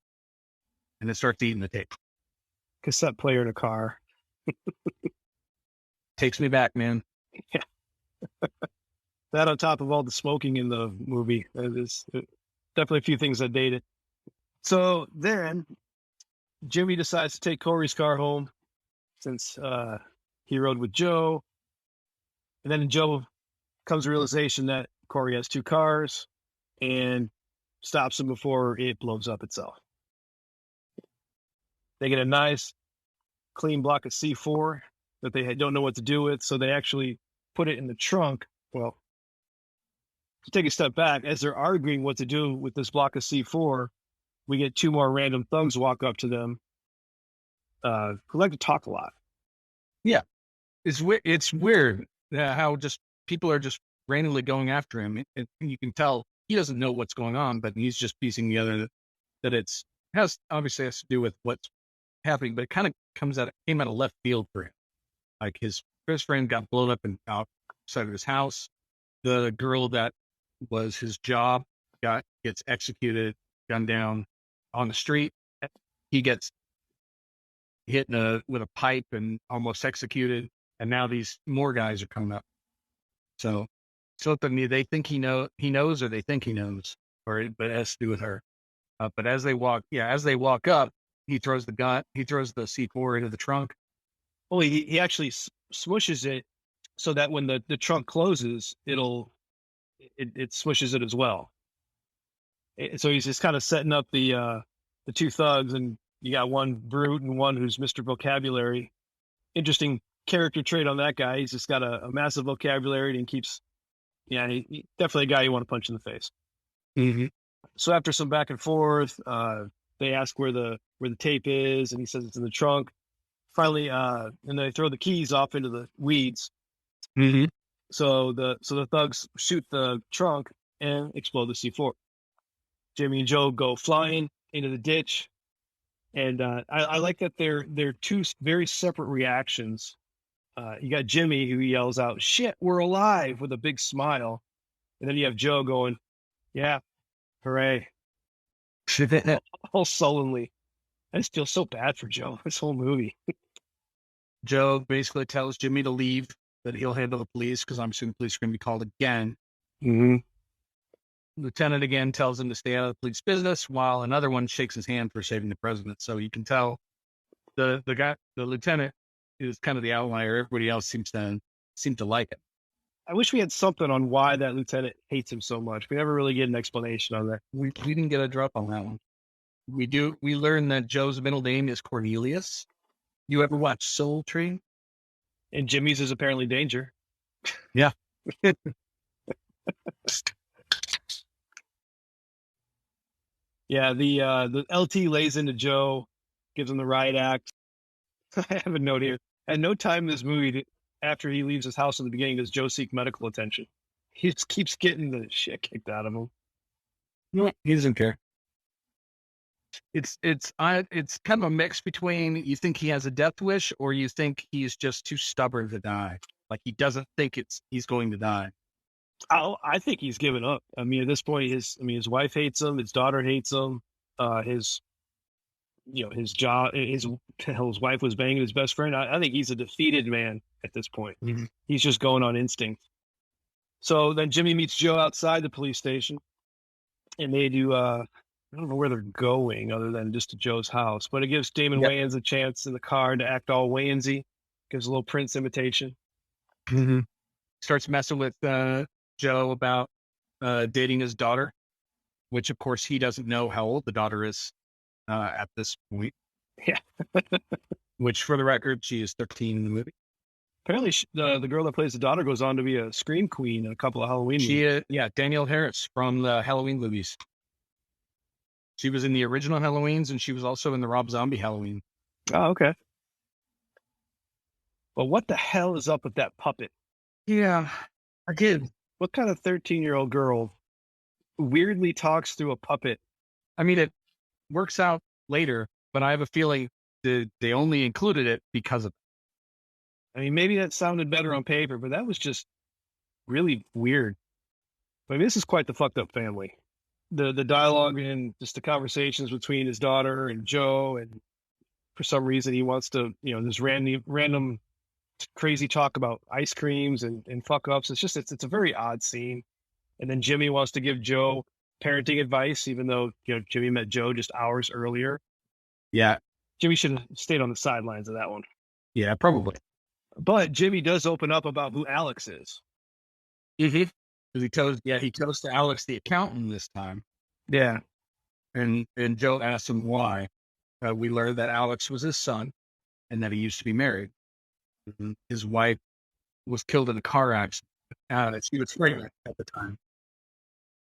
and it starts eating the tape. Cassette player in a car. Takes me back, man. Yeah. That on top of all the smoking in the movie. There's definitely a few things that date it. So then Jimmy decides to take Corey's car home since he rode with Joe. And then Joe comes to the realization that Corey has two cars and stops him before it blows up itself. They get a nice, clean block of C4 that they don't know what to do with, so they actually put it in the trunk. Well, to take a step back, as they're arguing what to do with this block of C4, we get two more random thugs walk up to them who like to talk a lot. Yeah. It's weird how just people are just randomly going after him. And you can tell he doesn't know what's going on, but he's just piecing together that obviously has to do with what's happening, but it kind of came out of left field for him. Like his best friend got blown up outside of his house. The girl that was his job gets executed, gunned down on the street. He gets hit with a pipe and almost executed. And now these more guys are coming up. So they think he knows, or they think he knows, but it has to do with her. But as they walk up, he throws the C4 into the trunk. Well, he actually smushes it so that when the trunk closes, it smushes it as well. So he's just kind of setting up the two thugs, and you got one brute and one who's Mr. Vocabulary. Interesting character trait on that guy. He's just got a massive vocabulary and keeps, he definitely a guy you want to punch in the face. Mm-hmm. So after some back and forth, they ask where the tape is, and he says it's in the trunk. Finally, and they throw the keys off into the weeds. Mm-hmm. So the thugs shoot the trunk and explode the C4. Jimmy and Joe go flying into the ditch, and I like that they're two very separate reactions. You got Jimmy who yells out, "Shit, we're alive!" with a big smile, and then you have Joe going, "Yeah, hooray!" all sullenly. I just feel so bad for Joe this whole movie. Joe basically tells Jimmy to leave, that he'll handle the police, because I'm assuming the police are going to be called again. Mm-hmm. Lieutenant again tells him to stay out of the police business, while another one shakes his hand for saving the president. So you can tell the lieutenant is kind of the outlier. Everybody else seems to like it. I wish we had something on why that lieutenant hates him so much. We never really get an explanation on that. We didn't get a drop on that one. We learned that Joe's middle name is Cornelius. You ever watch Soul Train? And Jimmy's is apparently Danger. Yeah. Yeah, the LT lays into Joe, gives him the riot act. I have a note here. At no time in this movie, after he leaves his house in the beginning, does Joe seek medical attention. He just keeps getting the shit kicked out of him. No, he doesn't care. It's kind of a mix between you think he has a death wish, or you think he's just too stubborn to die. Like he doesn't think he's going to die. I think he's given up. I mean, at this point, his wife hates him. His daughter hates him. His job, his wife was banging his best friend. I think he's a defeated man at this point. Mm-hmm. He's just going on instinct. So then Jimmy meets Joe outside the police station. and they do. I don't know where they're going other than just to Joe's house, but it gives Damon Yep. Wayans a chance in the car to act all Wayansy. Gives a little Prince imitation. Mm-hmm. Starts messing with Joe about dating his daughter, which of course he doesn't know how old the daughter is at this point. Yeah. Which, for the record, she is 13 in the movie. Apparently, the girl that plays the daughter goes on to be a scream queen in a couple of Halloween movies. Danielle Harris from the Halloween movies. She was in the original Halloweens, and she was also in the Rob Zombie Halloween. Oh, okay. Well, what the hell is up with that puppet? Yeah, again, What kind of 13-year-old girl weirdly talks through a puppet? I mean, it works out later, but I have a feeling that they only included it because of it. I mean, maybe that sounded better on paper, but that was just really weird. I mean, this is quite the fucked up family. The dialogue and just the conversations between his daughter and Joe, and for some reason he wants to, this random crazy talk about ice creams and fuck ups. It's a very odd scene. And then Jimmy wants to give Joe parenting advice, even though Jimmy met Joe just hours earlier. Yeah, Jimmy should have stayed on the sidelines of that one. yeah, probably. But Jimmy does open up about who Alex is. Mm-hmm. He tells to Alex the accountant this time. Yeah. And Joe asks him why. We learned that Alex was his son and that he used to be married. His wife was killed in a car accident. She was pregnant at the time.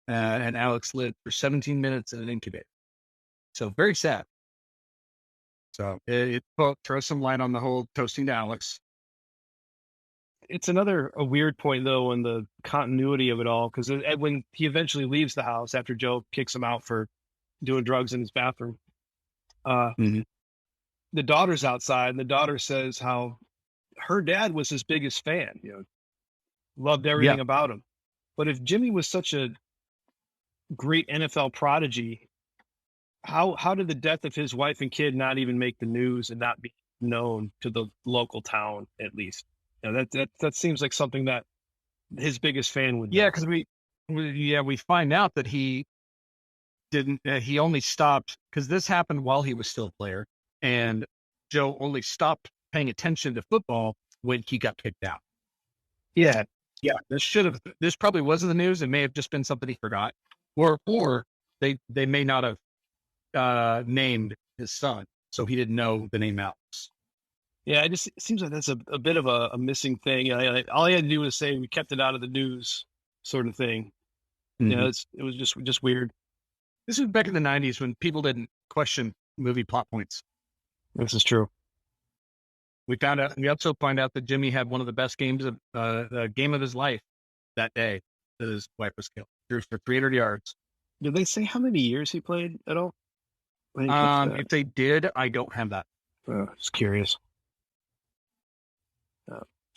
And Alex lived for 17 minutes in an incubator. So very sad. So it throws some light on the whole toasting to Alex. It's a weird point, though, in the continuity of it all, because when he eventually leaves the house after Joe kicks him out for doing drugs in his bathroom, the daughter's outside, and the daughter says how her dad was his biggest fan, loved everything about him. But if Jimmy was such a great NFL prodigy, how did the death of his wife and kid not even make the news and not be known to the local town, at least? That seems like something that his biggest fan would do. Yeah, because we find out that he didn't. He only stopped because this happened while he was still a player, and Joe only stopped paying attention to football when he got kicked out. Yeah. This probably wasn't the news. It may have just been something he forgot, or they may not have named his son, so he didn't know the name Alex. Yeah, it seems like that's a bit of a missing thing. All he had to do was say we kept it out of the news, sort of thing. Mm-hmm. It was just weird. This was back in the 90s when people didn't question movie plot points. This is true. We also find out that Jimmy had one of the best games of the game of his life that day that his wife was killed. Threw for 300 yards. Did they say how many years he played at all? If they did, I don't have that. Just curious.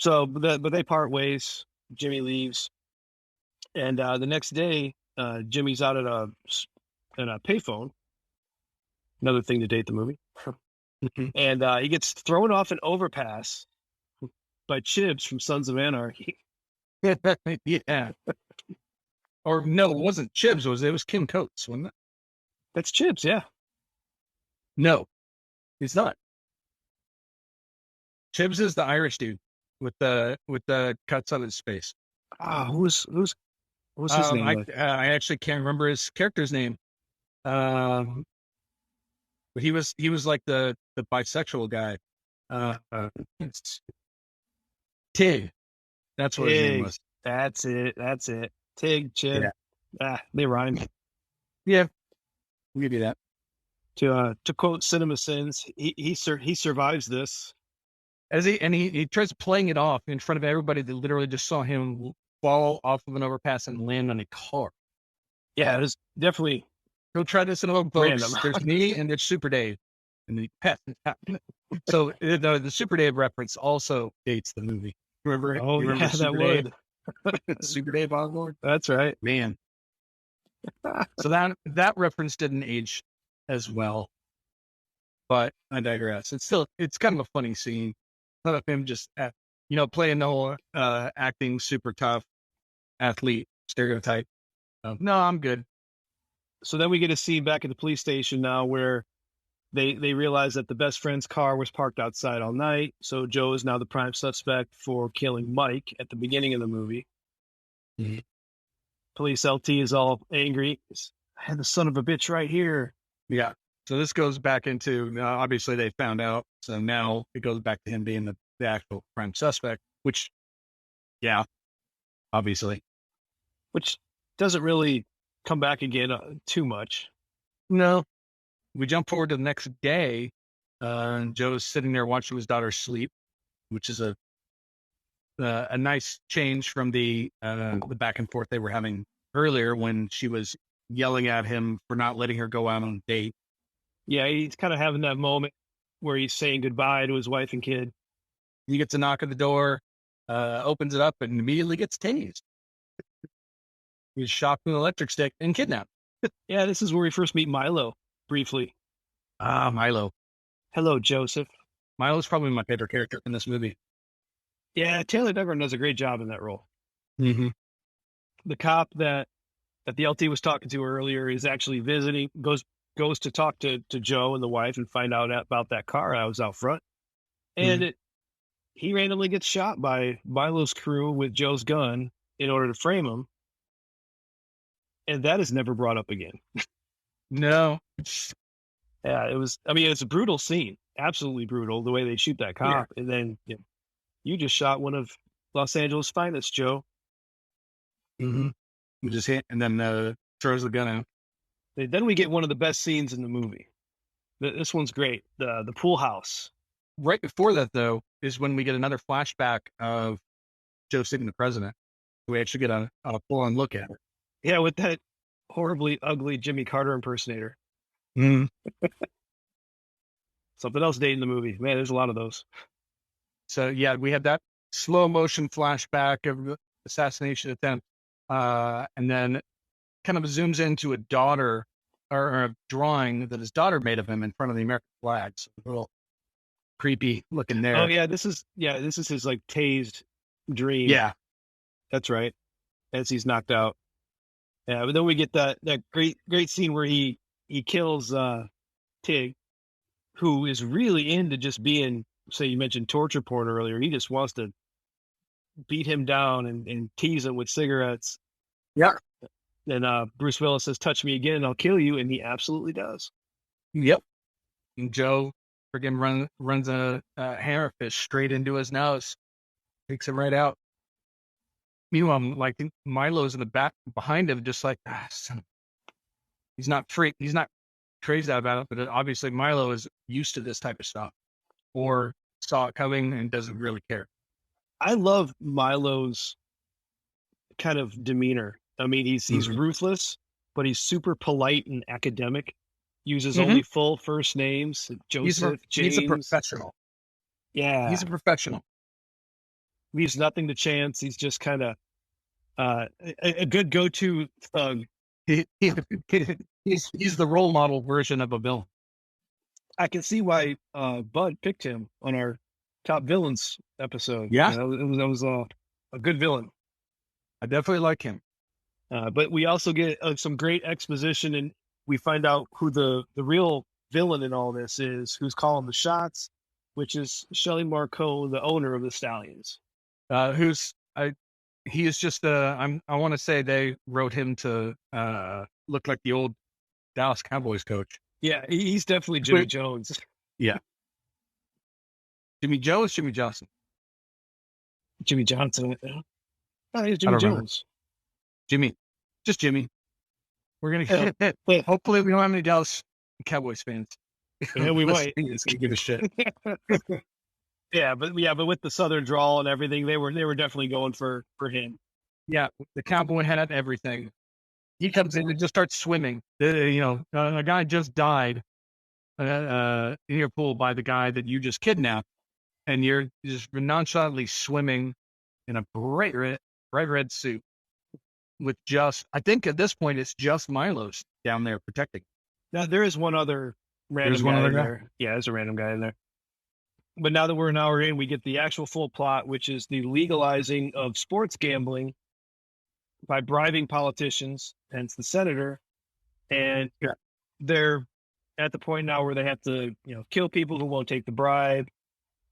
But they part ways. Jimmy leaves, and the next day, Jimmy's out at a payphone. Another thing to date the movie. And he gets thrown off an overpass by Chibs from Sons of Anarchy. Yeah. Or no, it wasn't Chibs. It was Kim Coates, wasn't it? That's Chibs, yeah. No, he's not. Chibs is the Irish dude with the cuts on his face. Who's his name? I actually can't remember his character's name. But he was like the bisexual guy. Tig. That's what his name was. That's it. Tig, Chib. Yeah. They rhyme. Yeah. We'll give you that. To quote Cinema Sins, he survives this. He tries playing it off in front of everybody that literally just saw him fall off of an overpass and land on a car. Yeah, it was definitely. Go try this at home, folks. There's me and there's Super Dave. And the pet. So the Super Dave reference also dates the movie. Remember? Oh, yeah, Super that would. Super Dave Osborne? That's right. Man. So that reference didn't age as well. But I digress. It's kind of a funny scene of him just, playing the whole acting super tough athlete stereotype. No, I'm good. So then we get a scene back at the police station now where they realize that the best friend's car was parked outside all night. So Joe is now the prime suspect for killing Mike at the beginning of the movie. Mm-hmm. Police LT is all angry. I had the son of a bitch right here. Yeah. So this goes back into, obviously they found out. So now it goes back to him being the actual prime suspect, which, yeah, obviously. Which doesn't really come back again too much. No. We jump forward to the next day. Joe's sitting there watching his daughter sleep, which is a nice change from the back and forth they were having earlier when she was yelling at him for not letting her go out on a date. Yeah, he's kind of having that moment where he's saying goodbye to his wife and kid. He gets a knock at the door, opens it up, and immediately gets tased. He's shot with an electric stick and kidnapped. Yeah, this is where we first meet Milo, briefly. Milo. Hello, Joseph. Milo's probably my favorite character in this movie. Yeah, Taylor Negron does a great job in that role. Mm-hmm. The cop that the LT was talking to earlier is actually visiting, goes to talk to Joe and the wife and find out about that car that was out front. And he randomly gets shot by Milo's crew with Joe's gun in order to frame him. And that is never brought up again. No. Yeah, it's a brutal scene. Absolutely brutal, the way they shoot that cop. Yeah. And then you just shot one of Los Angeles' finest, Joe. Mm-hmm. We just hit and then throws the gun out. Then we get one of the best scenes in the movie. This one's great. The pool house. Right before that, though, is when we get another flashback of Joe sitting the president. We actually get a full-on look at it. Yeah, with that horribly ugly Jimmy Carter impersonator. Mm. Something else dating the movie. Man, there's a lot of those. So, yeah, we had that slow motion flashback of the assassination attempt. And then kind of zooms into a daughter or a drawing that his daughter made of him in front of the American flag. So a little creepy looking there. Oh, yeah, this is his like tased dream. Yeah. That's right. As he's knocked out. Yeah, but then we get that great scene where he kills Tig, who is really into just being, say you mentioned torture porn earlier. He just wants to beat him down and tease him with cigarettes. Yeah. Then Bruce Willis says, "Touch me again and I'll kill you," and he absolutely does. Yep. And Joe friggin' runs a hammerfish straight into his nose, takes him right out. Meanwhile, like Milo's in the back behind him, just like he's not crazy about it, but obviously Milo is used to this type of stuff, or saw it coming and doesn't really care. I love Milo's kind of demeanor. I mean, he's ruthless, but he's super polite and academic. Uses only full first names. Joseph, James. He's a professional. Yeah, he's a professional. Leaves nothing to chance. He's just kind of a good go-to thug. He's the role model version of a villain. I can see why Bud picked him on our top villains episode. Yeah, it was a good villain. I definitely like him. But we also get some great exposition, and we find out who the real villain in all this is, who's calling the shots, which is Shelley Marceau, the owner of the Stallions. He is just I want to say they wrote him to look like the old Dallas Cowboys coach. Yeah, he's definitely Jimmy Jones. Yeah. Jimmy Joe is Jimmy Johnson. Jimmy Johnson. Oh, he's Jimmy Jones. Jimmy. Just Jimmy. We're going to get hopefully we don't have any Dallas Cowboys fans. Yeah, we might. Give a shit. Yeah, but with the Southern drawl and everything, they were definitely going for him. Yeah, the cowboy hat and everything. He comes in and just starts swimming. A guy just died in your pool by the guy that you just kidnapped, and you're just nonchalantly swimming in a bright red suit with I think at this point it's just Milo's down there protecting. Now there is one other random guy in there. Yeah, there's a random guy in there. But now that we're an hour in, we get the actual full plot, which is the legalizing of sports gambling by bribing politicians, hence the senator, and they're at the point now where they have to, kill people who won't take the bribe,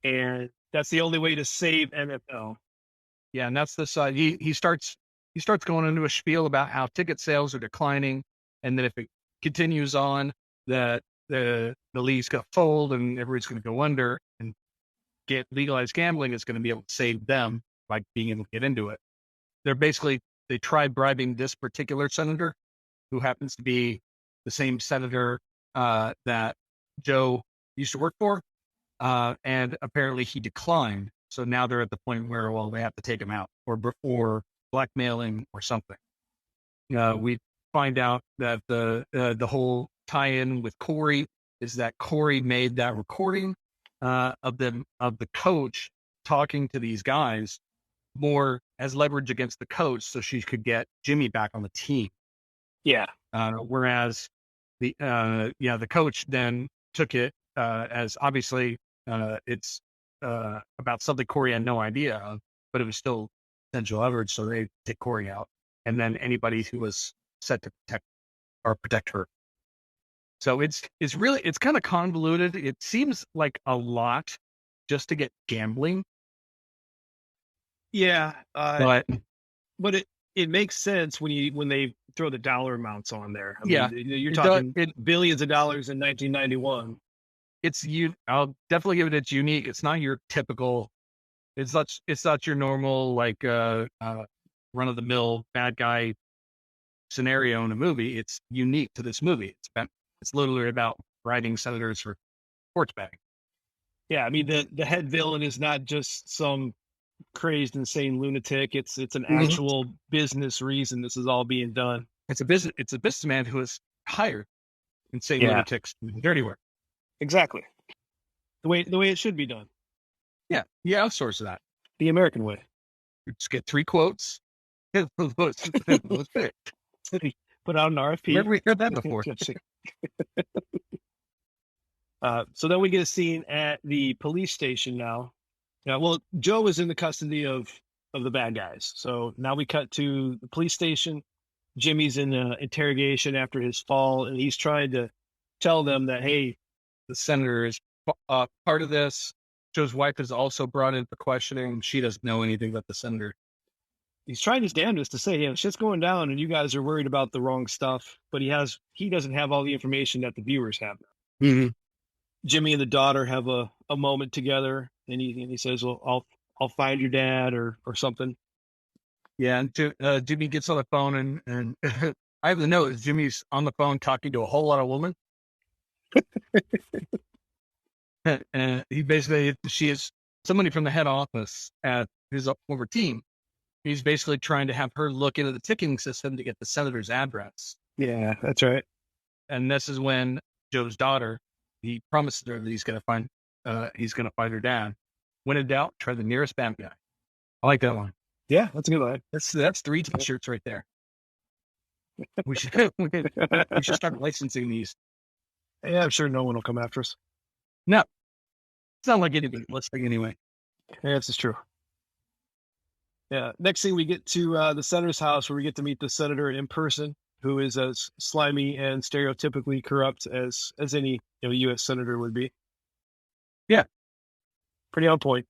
and that's the only way to save NFL. Yeah, and that's the side he starts going into a spiel about how ticket sales are declining, and that if it continues on, that the league's going to fold and everybody's going to go under, and get legalized gambling is going to be able to save them by being able to get into it. They tried bribing this particular senator, who happens to be the same senator that Joe used to work for, and apparently he declined. So now they're at the point where, well, they have to take him out or blackmailing or something. We find out that the whole tie-in with Corey is that Corey made that recording of the coach talking to these guys more as leverage against the coach, so she could get Jimmy back on the team. Yeah. Whereas the coach then took it as obviously it's about something Corey had no idea of, but it was still potential leverage, so they take Corey out, and then anybody who was set to protect her. So it's kind of convoluted. It seems like a lot just to get gambling. Yeah, but it makes sense when they throw the dollar amounts on there. I yeah, mean, you're talking billions of dollars in 1991. I'll definitely give it. It's unique. It's not your typical. It's not your normal like run of the mill bad guy scenario in a movie. It's unique to this movie. It's literally about bribing senators for sports betting. Yeah, I mean the head villain is not just some crazed, insane lunatic. It's an actual business reason this is all being done. It's a businessman who is hired insane lunatics to do dirty work. Exactly. The way it should be done. Yeah, he outsources that. The American way. You just get 3 quotes. Put out an RFP. Where have we heard that before? So then we get a scene at the police station now. Well, Joe is in the custody of the bad guys. So now we cut to the police station. Jimmy's in interrogation after his fall, and he's trying to tell them that, hey, the senator is part of this. Joe's wife is also brought in for questioning. She doesn't know anything about the senator. He's trying his damnedest to say, shit's going down, and you guys are worried about the wrong stuff. But he doesn't have all the information that the viewers have. Mm-hmm. Jimmy and the daughter have a moment together, and he says, well, I'll find your dad or something. Yeah, and Jimmy gets on the phone, and I have the note. Jimmy's on the phone talking to a whole lot of women. And she is somebody from the head office at his former team. He's basically trying to have her look into the ticketing system to get the senator's address. Yeah, that's right. And this is when Joe's daughter, he promises her that he's going to find her dad. When in doubt, try the nearest bad guy. I like that line. Yeah, that's a good line. That's 3 t-shirts right there. We should start licensing these. Yeah, I'm sure no one will come after us. No, it's not like anybody listening anyway. Yeah, this is true. Yeah. Next thing, we get to the senator's house, where we get to meet the senator in person, who is as slimy and stereotypically corrupt as any U.S. senator would be. Yeah, pretty on point.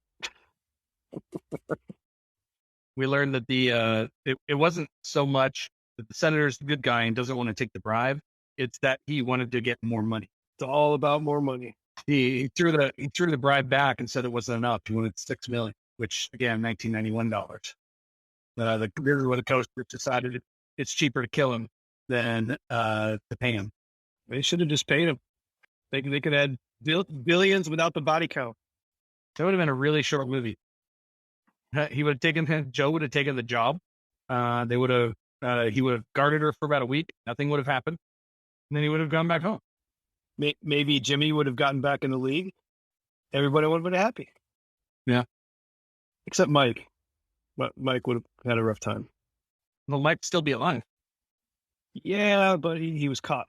We learned that it wasn't so much that the senator's the good guy and doesn't want to take the bribe. It's that he wanted to get more money. It's all about more money. He threw the bribe back and said it wasn't enough. He wanted $6 million, which again, $1991. The coach decided it's cheaper to kill him than to pay him. They should have just paid him. They could have had billions without the body count. That would have been a really short movie. He would have taken Joe would have taken the job. He would have guarded her for about a week. Nothing would have happened. And then he would have gone back home. Maybe Jimmy would have gotten back in the league. Everybody would have been happy. Yeah. Except Mike. But Mike would have had a rough time. Well, Mike'd still be alive. Yeah, but he was caught.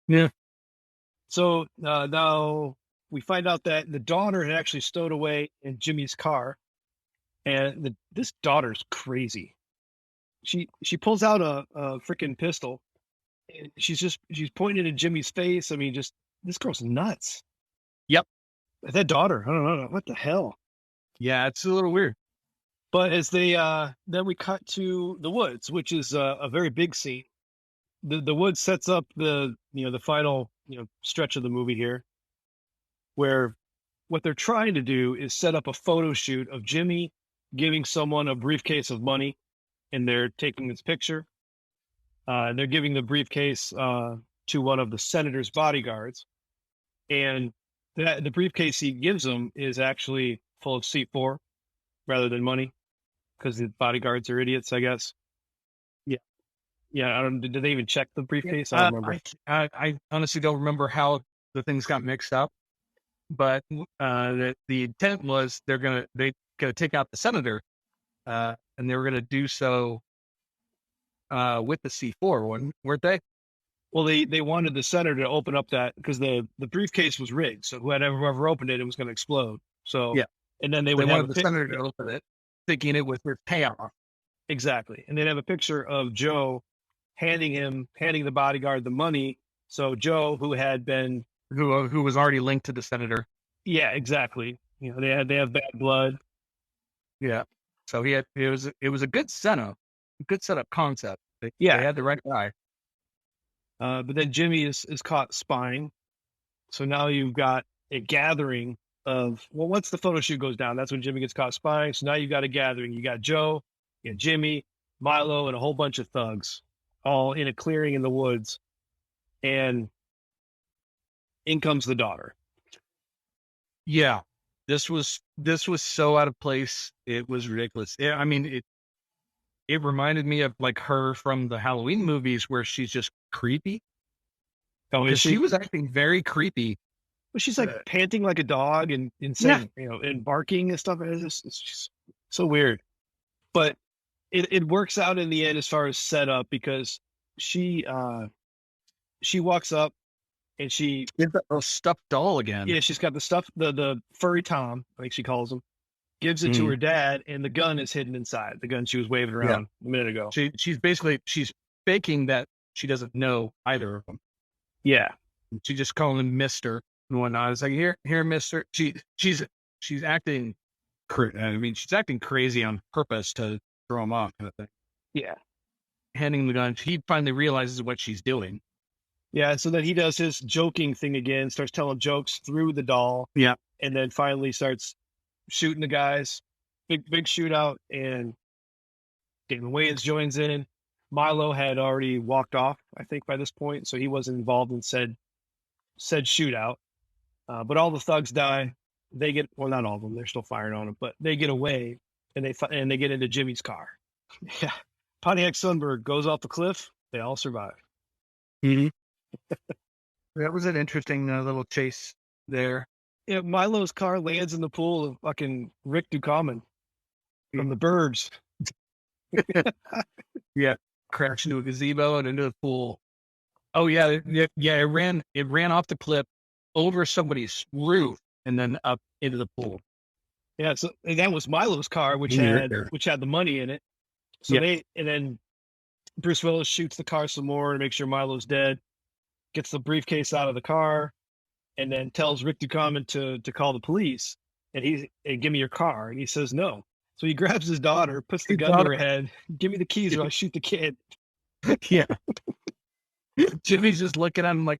Yeah. So now we find out that the daughter had actually stowed away in Jimmy's car. And this daughter's crazy. She pulls out a freaking pistol And she's pointing at Jimmy's face. I mean, just this girl's nuts. Yep. That daughter, I don't know what the hell. Yeah, it's a little weird. But as they then we cut to the woods, which is a very big scene. The woods sets up the final stretch of the movie here, where what they're trying to do is set up a photo shoot of Jimmy giving someone a briefcase of money, and they're taking his picture. And they're giving the briefcase to one of the senator's bodyguards, and the briefcase he gives them is actually full of C4 rather than money, because the bodyguards are idiots, I guess. Yeah. I don't. Did they even check the briefcase? I don't remember. I honestly don't remember how the things got mixed up, but the intent was they're gonna take out the senator, and they were gonna do so with the C4, weren't they? Well, they wanted the senator to open up that, because the briefcase was rigged, so whoever opened it, it was going to explode. So yeah, and then they wanted the senator to open it, thinking it was their payoff. Exactly, and they'd have a picture of Joe handing the bodyguard the money. So Joe, who was already linked to the senator. Yeah, exactly. They have bad blood. Yeah, so it was a good setup concept. They had the right guy. But then Jimmy is caught spying. So now you've got a gathering of, once the photo shoot goes down, that's when Jimmy gets caught spying. So now you've got a gathering. You got Joe, you got Jimmy, Milo, and a whole bunch of thugs, all in a clearing in the woods. And in comes the daughter. Yeah, this was so out of place. It was ridiculous. I mean, it reminded me of like her from the Halloween movies, where she's just creepy. Oh, is she was acting very creepy. Well, she's like panting like a dog and saying, and barking and stuff. It's just so weird. But it works out in the end as far as setup, because she walks up and she gets a stuffed doll again. Yeah, she's got the furry Tom, I think she calls him. Gives it to her dad, and the gun is hidden inside. The gun she was waving around a minute ago. She's faking that she doesn't know either of them. Yeah, she just calling him Mister and whatnot. It's like, here, Mister. She's acting. I mean, she's acting crazy on purpose to throw him off, kind of thing. Yeah, handing the gun. He finally realizes what she's doing. Yeah, so then he does his joking thing again, starts telling jokes through the doll. Yeah, and then finally starts shooting the guys. Big shootout, and Damon Wayans joins in. Milo had already walked off, I think, by this point, so he wasn't involved in said shootout. But all the thugs die. They get, well, not all of them. They're still firing on them, but they get away, and they get into Jimmy's car. Yeah, Pontiac Sunbird goes off the cliff. They all survive. Mm-hmm. That was an interesting little chase there. Yeah, Milo's car lands in the pool of fucking Rick Ducommun from the Burbs. Yeah, crashed into a gazebo and into the pool. Oh yeah. It ran off the cliff over somebody's roof and then up into the pool. Yeah, so that was Milo's car, which had the money in it. So then Bruce Willis shoots the car some more to make sure Milo's dead. Gets the briefcase out of the car, and then tells Rick Ducommun to call the police. And give me your car. And he says no. So he grabs his daughter, puts the gun to her head. Give me the keys or I'll shoot the kid. Yeah. Jimmy's just looking at him like,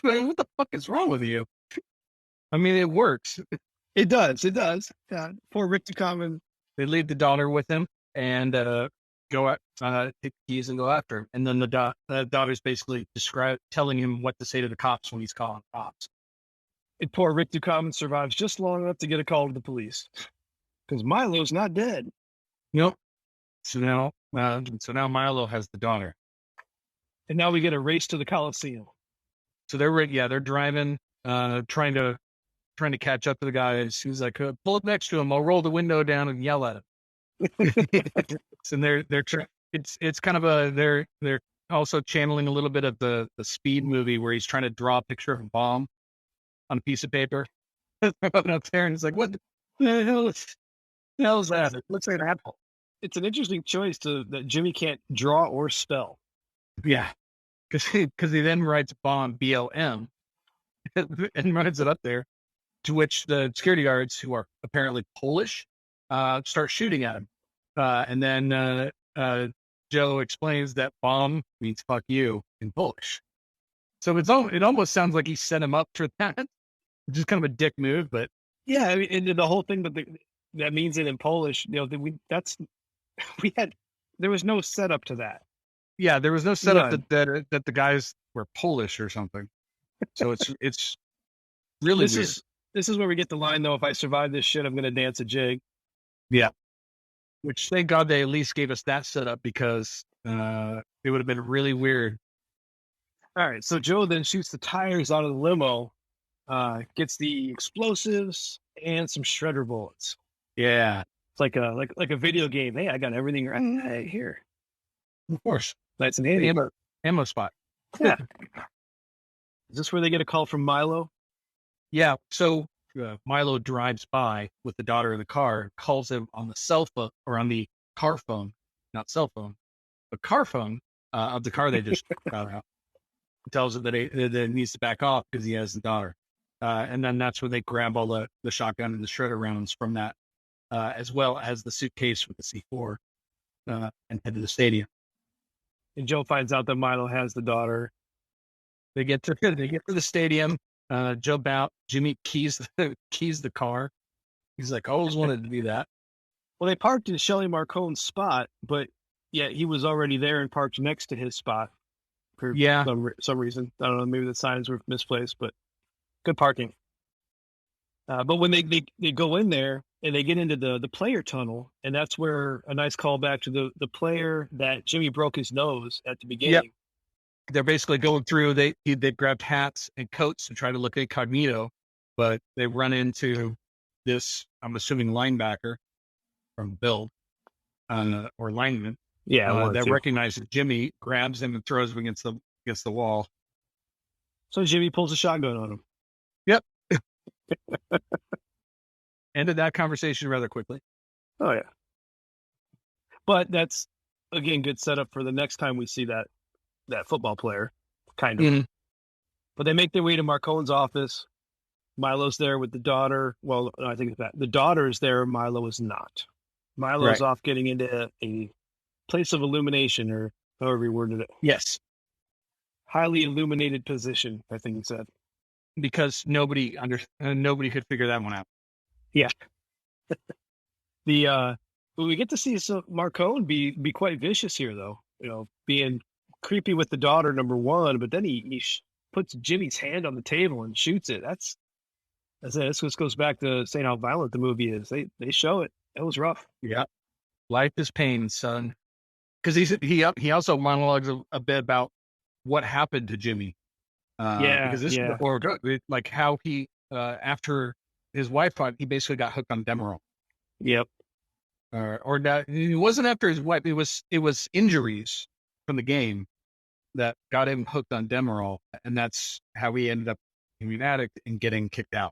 what the fuck is wrong with you? I mean, it works. It does. Yeah. Poor Rick Ducommun. They leave the daughter with him and go out, take the keys and go after him. And then the daughter's basically telling him what to say to the cops when he's calling cops. And poor Rick Ducommun survives just long enough to get a call to the police. Because Milo's not dead. Nope. So now Milo has the daughter. And now we get a race to the Coliseum. So they're driving, trying to catch up to the guys. He's like, pull up next to him. I'll roll the window down and yell at him. And it's kind of they're also channeling a little bit of the Speed movie where he's trying to draw a picture of a bomb on a piece of paper. Up there, and it's like, what the hell is that? It looks like an apple. It's an interesting choice that Jimmy can't draw or spell. Yeah. because he then writes bomb BLM and runs it up there. To which the security guards, who are apparently Polish, start shooting at him. And then Joe explains that bomb means "fuck you" in Polish. So it almost sounds like he set him up for that, which is kind of a dick move. But Yeah, I mean, and the whole thing that means it in Polish, there was no setup to that. yeah, there was no setup None. that the guys were Polish or something. So it's really weird. This is where we get the line, though: "If I survive this shit, I'm going to dance a jig." Yeah. Which, thank God, they at least gave us that setup, because it would have been really weird. All right, so Joe then shoots the tires out of the limo, gets the explosives and some shredder bullets. Yeah, It's like a video game. Hey, I got everything right here. of course. Nice and handy. Ammo spot. Yeah. Is this where they get a call from Milo? Yeah. So Milo drives by with the daughter in the car, calls him on the cell phone, or on the car phone, not cell phone, but car phone of the car they just got out. Tells him that it needs to back off because he has the daughter. And then that's when they grab all the shotgun and the shredder rounds from that, as well as the suitcase with the C4, and head to the stadium. And Joe finds out that Milo has the daughter. They get to the stadium. Jimmy keys the car. He's like, I always wanted to do that. Well, they parked in Shelly Marcone's spot, but yeah, he was already there and parked next to his spot for some reason. I don't know, maybe the signs were misplaced, but good parking. But when they go in there and they get into the player tunnel, and that's where a nice callback to the player that Jimmy broke his nose at the beginning. Yep. They're basically going through. They grabbed hats and coats to try to look incognito, but they run into this, I'm assuming, linebacker from Build, or lineman. Yeah, that recognizes Jimmy, grabs him and throws him against the wall. So Jimmy pulls a shotgun on him. Yep. Ended that conversation rather quickly. Oh yeah. But that's, again, good setup for the next time we see that football player, kind of. Mm-hmm. But they make their way to Marcone's office. Milo's there with the daughter. Well, I think it's that. The daughter is there. Milo is not. Milo's off getting into a place of illumination, or however he worded it. Yes. Highly illuminated position, I think he said. Because nobody could figure that one out. Yeah. We get to see Marcone be quite vicious here, though. Being creepy with the daughter, number one, but then he puts Jimmy's hand on the table and shoots it. This just goes back to saying how violent the movie is. They show it. It was rough. Yeah. Life is pain, son. Because he also monologues a bit about what happened to Jimmy. Because this is before, like how he after his wife fought, he basically got hooked on Demerol. Yep. Or not, it wasn't after his wife. It was injuries from the game that got him hooked on Demerol, and that's how he ended up being an addict and getting kicked out.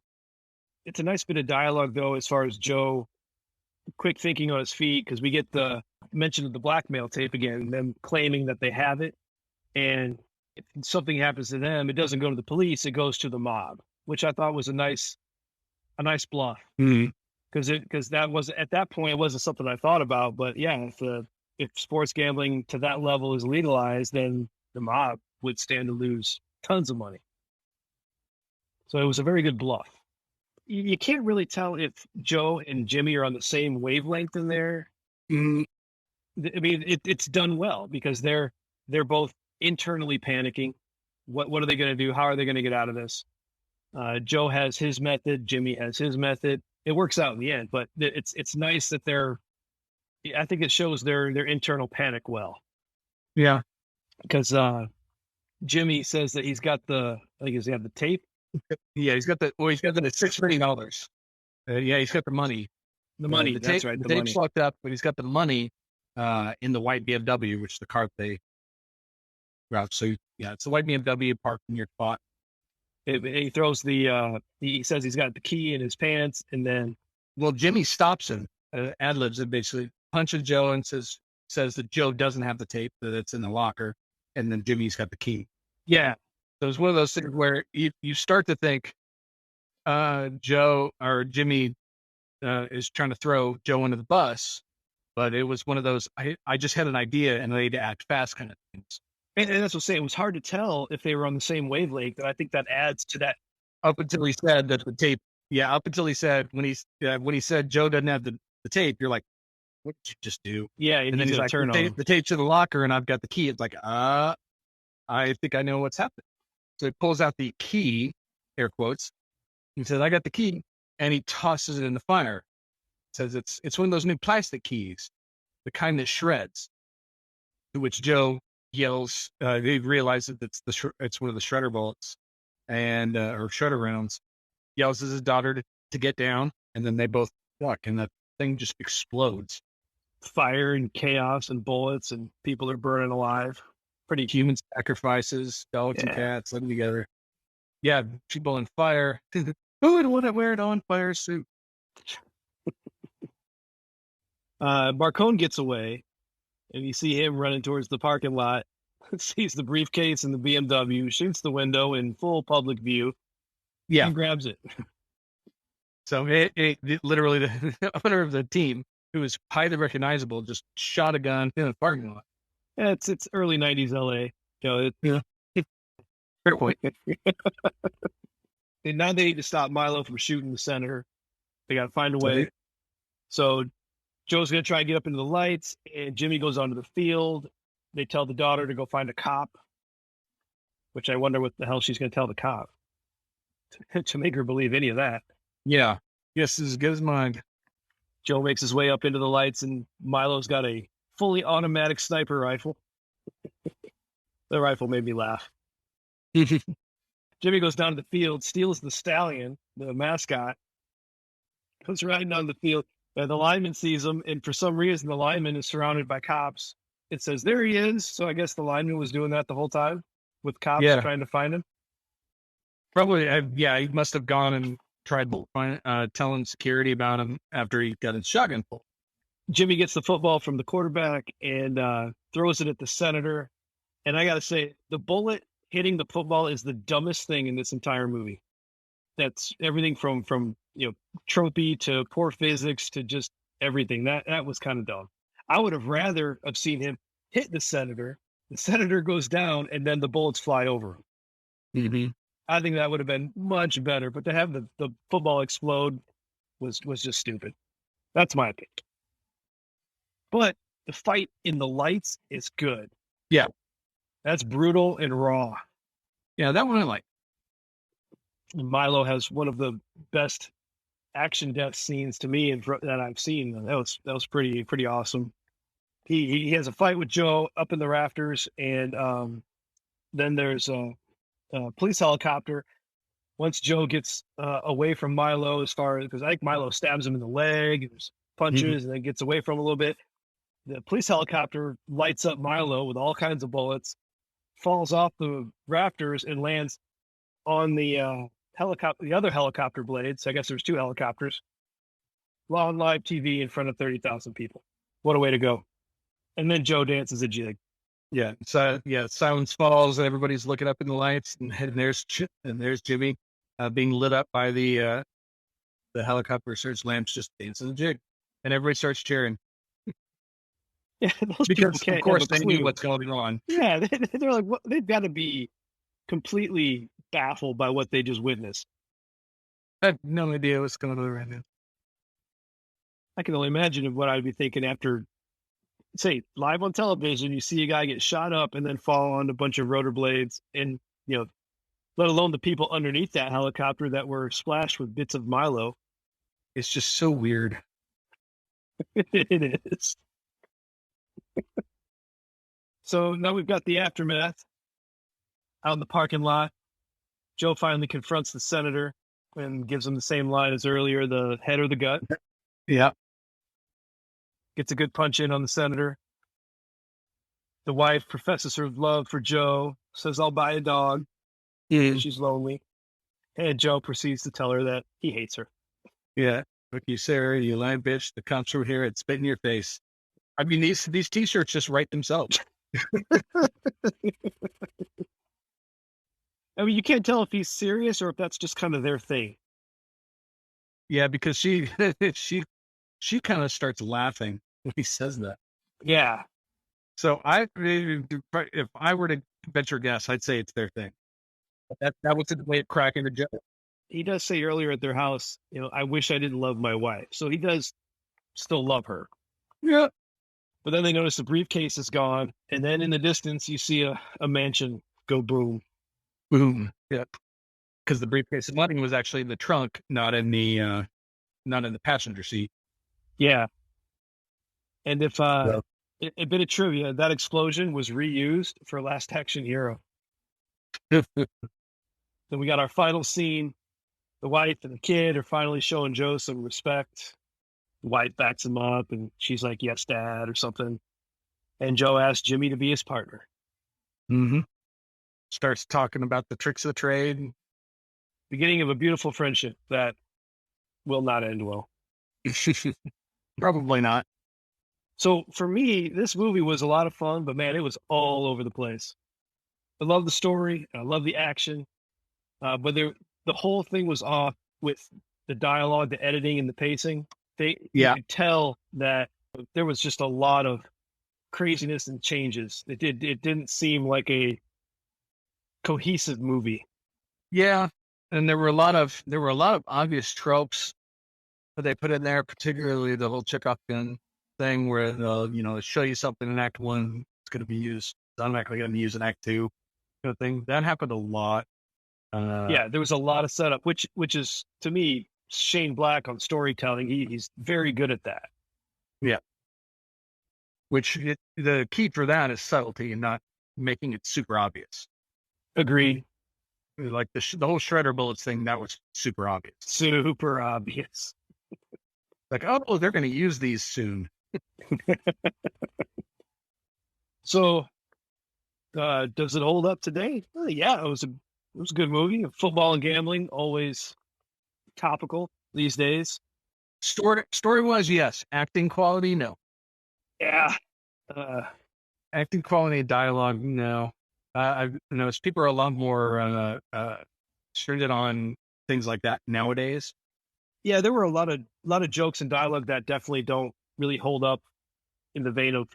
It's a nice bit of dialogue, though, as far as Joe quick thinking on his feet, because we get the mention of the blackmail tape again, them claiming that they have it, and if something happens to them, it doesn't go to the police, it goes to the mob, which I thought was a nice bluff. Mm-hmm. Because that was, at that point, it wasn't something I thought about. But yeah, if sports gambling to that level is legalized, then the mob would stand to lose tons of money. So it was a very good bluff. You can't really tell if Joe and Jimmy are on the same wavelength in there. I mean, it's done well because they're both internally panicking. What are they going to do? How are they going to get out of this? Joe has his method. Jimmy has his method. It works out in the end, but it's nice that I think it shows their internal panic well. Yeah. Because Jimmy says that he's got does he have the tape? Yeah, he's got the $6 million. Yeah, he's got the money. The money, that's right. The tape's locked up, but he's got the money in the white BMW, which is the car they route. So yeah, it's the white BMW parked in your spot. He throws he says he's got the key in his pants, and then Jimmy stops him, ad-libs it, basically punches Joe and says that Joe doesn't have the tape, that it's in the locker. and then Jimmy's got the key. Yeah. So it's one of those things where you start to think Joe or Jimmy is trying to throw Joe under the bus, but it was one of those, I just had an idea and I need to act fast kind of things. And that's what I'm saying. It was hard to tell if they were on the same wavelength. And I think that adds to that. Up until he said that the tape, up until he said, when he said Joe doesn't have the tape, you're like, what did you just do? Yeah. And then he's like, turn the tape's in the locker and I've got the key. It's like, I think I know what's happening. So he pulls out the key, air quotes. He says, I got the key. And he tosses it in the fire. Says it's one of those new plastic keys, the kind that shreds. To which Joe yells, he realizes that it's one of the shredder bullets and or shredder rounds. Yells at his daughter to get down, and then they both duck, and that thing just explodes. Fire and chaos and bullets, and people are burning alive. Pretty human sacrifices, dogs and cats living together. Yeah, people on fire. Who would want to wear an on-fire suit? Marcone gets away, and you see him running towards the parking lot, sees the briefcase and the BMW, shoots the window in full public view, and grabs it. So it literally, the owner of the team, who is highly recognizable, just shot a gun in the parking lot. Yeah, it's early 90s LA. You know, Fair point. And now they need to stop Milo from shooting the senator. They got to find a way. So Joe's going to try and get up into the lights, and Jimmy goes onto the field. They tell the daughter to go find a cop, which I wonder what the hell she's going to tell the cop to make her believe any of that. Yeah. Yes, as good as mine. Joe makes his way up into the lights, and Milo's got a fully automatic sniper rifle. The rifle made me laugh. Jimmy goes down to the field, steals the stallion, the mascot, goes riding on the field. The lineman sees him, and for some reason, the lineman is surrounded by cops. It says, there he is. So I guess the lineman was doing that the whole time with cops trying to find him. Probably, he must have gone and tried telling security about him after he got his shotgun pulled. Jimmy gets the football from the quarterback and throws it at the senator. And I got to say, the bullet hitting the football is the dumbest thing in this entire movie. That's everything from tropey to poor physics to just everything. That was kind of dumb. I would have rather have seen him hit the senator. The senator goes down, and then the bullets fly over him. Mm-hmm. I think that would have been much better. But to have the football explode was just stupid. That's my opinion. But the fight in the lights is good. Yeah. That's brutal and raw. Yeah, that one I like. Milo has one of the best action death scenes to me that I've seen. That was pretty awesome. He has a fight with Joe up in the rafters, and then there's a police helicopter. Once Joe gets away from Milo, because I think Milo stabs him in the leg, there's punches, and then gets away from him a little bit. The police helicopter lights up Milo with all kinds of bullets, falls off the rafters, and lands on the other helicopter blades. I guess there's two helicopters. On live TV in front of 30,000 people. What a way to go. And then Joe dances a jig. Yeah. So silence falls and everybody's looking up in the lights, and there's Jimmy being lit up by the helicopter search lamps, just dancing a jig, and everybody starts cheering. Yeah, because of course they knew what's going on. Yeah, they're like, they've got to be completely baffled by what they just witnessed. I have no idea what's going on right now. I can only imagine what I'd be thinking after, say, live on television, you see a guy get shot up and then fall on a bunch of rotor blades, and let alone the people underneath that helicopter that were splashed with bits of Milo. It's just so weird. It is. So now we've got the aftermath out in the parking lot. Joe finally confronts the senator and gives him the same line as earlier, the head or the gut. Yeah. Gets a good punch in on the senator. The wife professes her love for Joe, says, I'll buy a dog. Mm. She's lonely. And Joe proceeds to tell her that he hates her. Yeah. Look, you Sarah, you lying bitch. The cops were here. I'd spit in your face. I mean, these T-shirts just write themselves. I mean, you can't tell if he's serious or if that's just kind of their thing. Yeah, because she she kind of starts laughing when he says that. Yeah. So if I were to venture a guess, I'd say it's their thing. But that was the way of cracking the joke. He does say earlier at their house, I wish I didn't love my wife. So he does still love her. Yeah. But then they notice the briefcase is gone. And then in the distance, you see a mansion go boom. Boom. Yeah. Because the briefcase of money was actually in the trunk, not in the passenger seat. Yeah. And if a bit of trivia, that explosion was reused for Last Action Hero. Then we got our final scene. The wife and the kid are finally showing Joe some respect. The wife backs him up and she's like, "Yes, Dad," or something. And Joe asks Jimmy to be his partner. Mm-hmm. Starts talking about the tricks of the trade. Beginning of a beautiful friendship that will not end well. Probably not. So for me, this movie was a lot of fun, but man, it was all over the place. I love the story. I love the action. But the whole thing was off with the dialogue, the editing, and the pacing. You could tell that there was just a lot of craziness and changes. It didn't seem like a cohesive movie. Yeah, and there were a lot of obvious tropes that they put in there, particularly the whole Chekhov gun thing, where they'll show you something in Act 1, it's going to be used, it's automatically going to be used in Act 2, kind of thing. That happened a lot. Yeah, there was a lot of setup, which is, to me, Shane Black on storytelling. He's very good at that. Yeah. The key for that is subtlety and not making it super obvious. Agreed. Like the whole shredder bullets thing, that was super obvious. Super obvious. Like, oh, they're going to use these soon. So, does it hold up today? Yeah, it was a good movie. Football and gambling, always topical these days. Story-wise, yes. Acting quality, no. Yeah. Acting quality and dialogue, no. I've noticed people are a lot more stringent on things like that nowadays. Yeah, there were a lot of jokes and dialogue that definitely don't really hold up in the vein of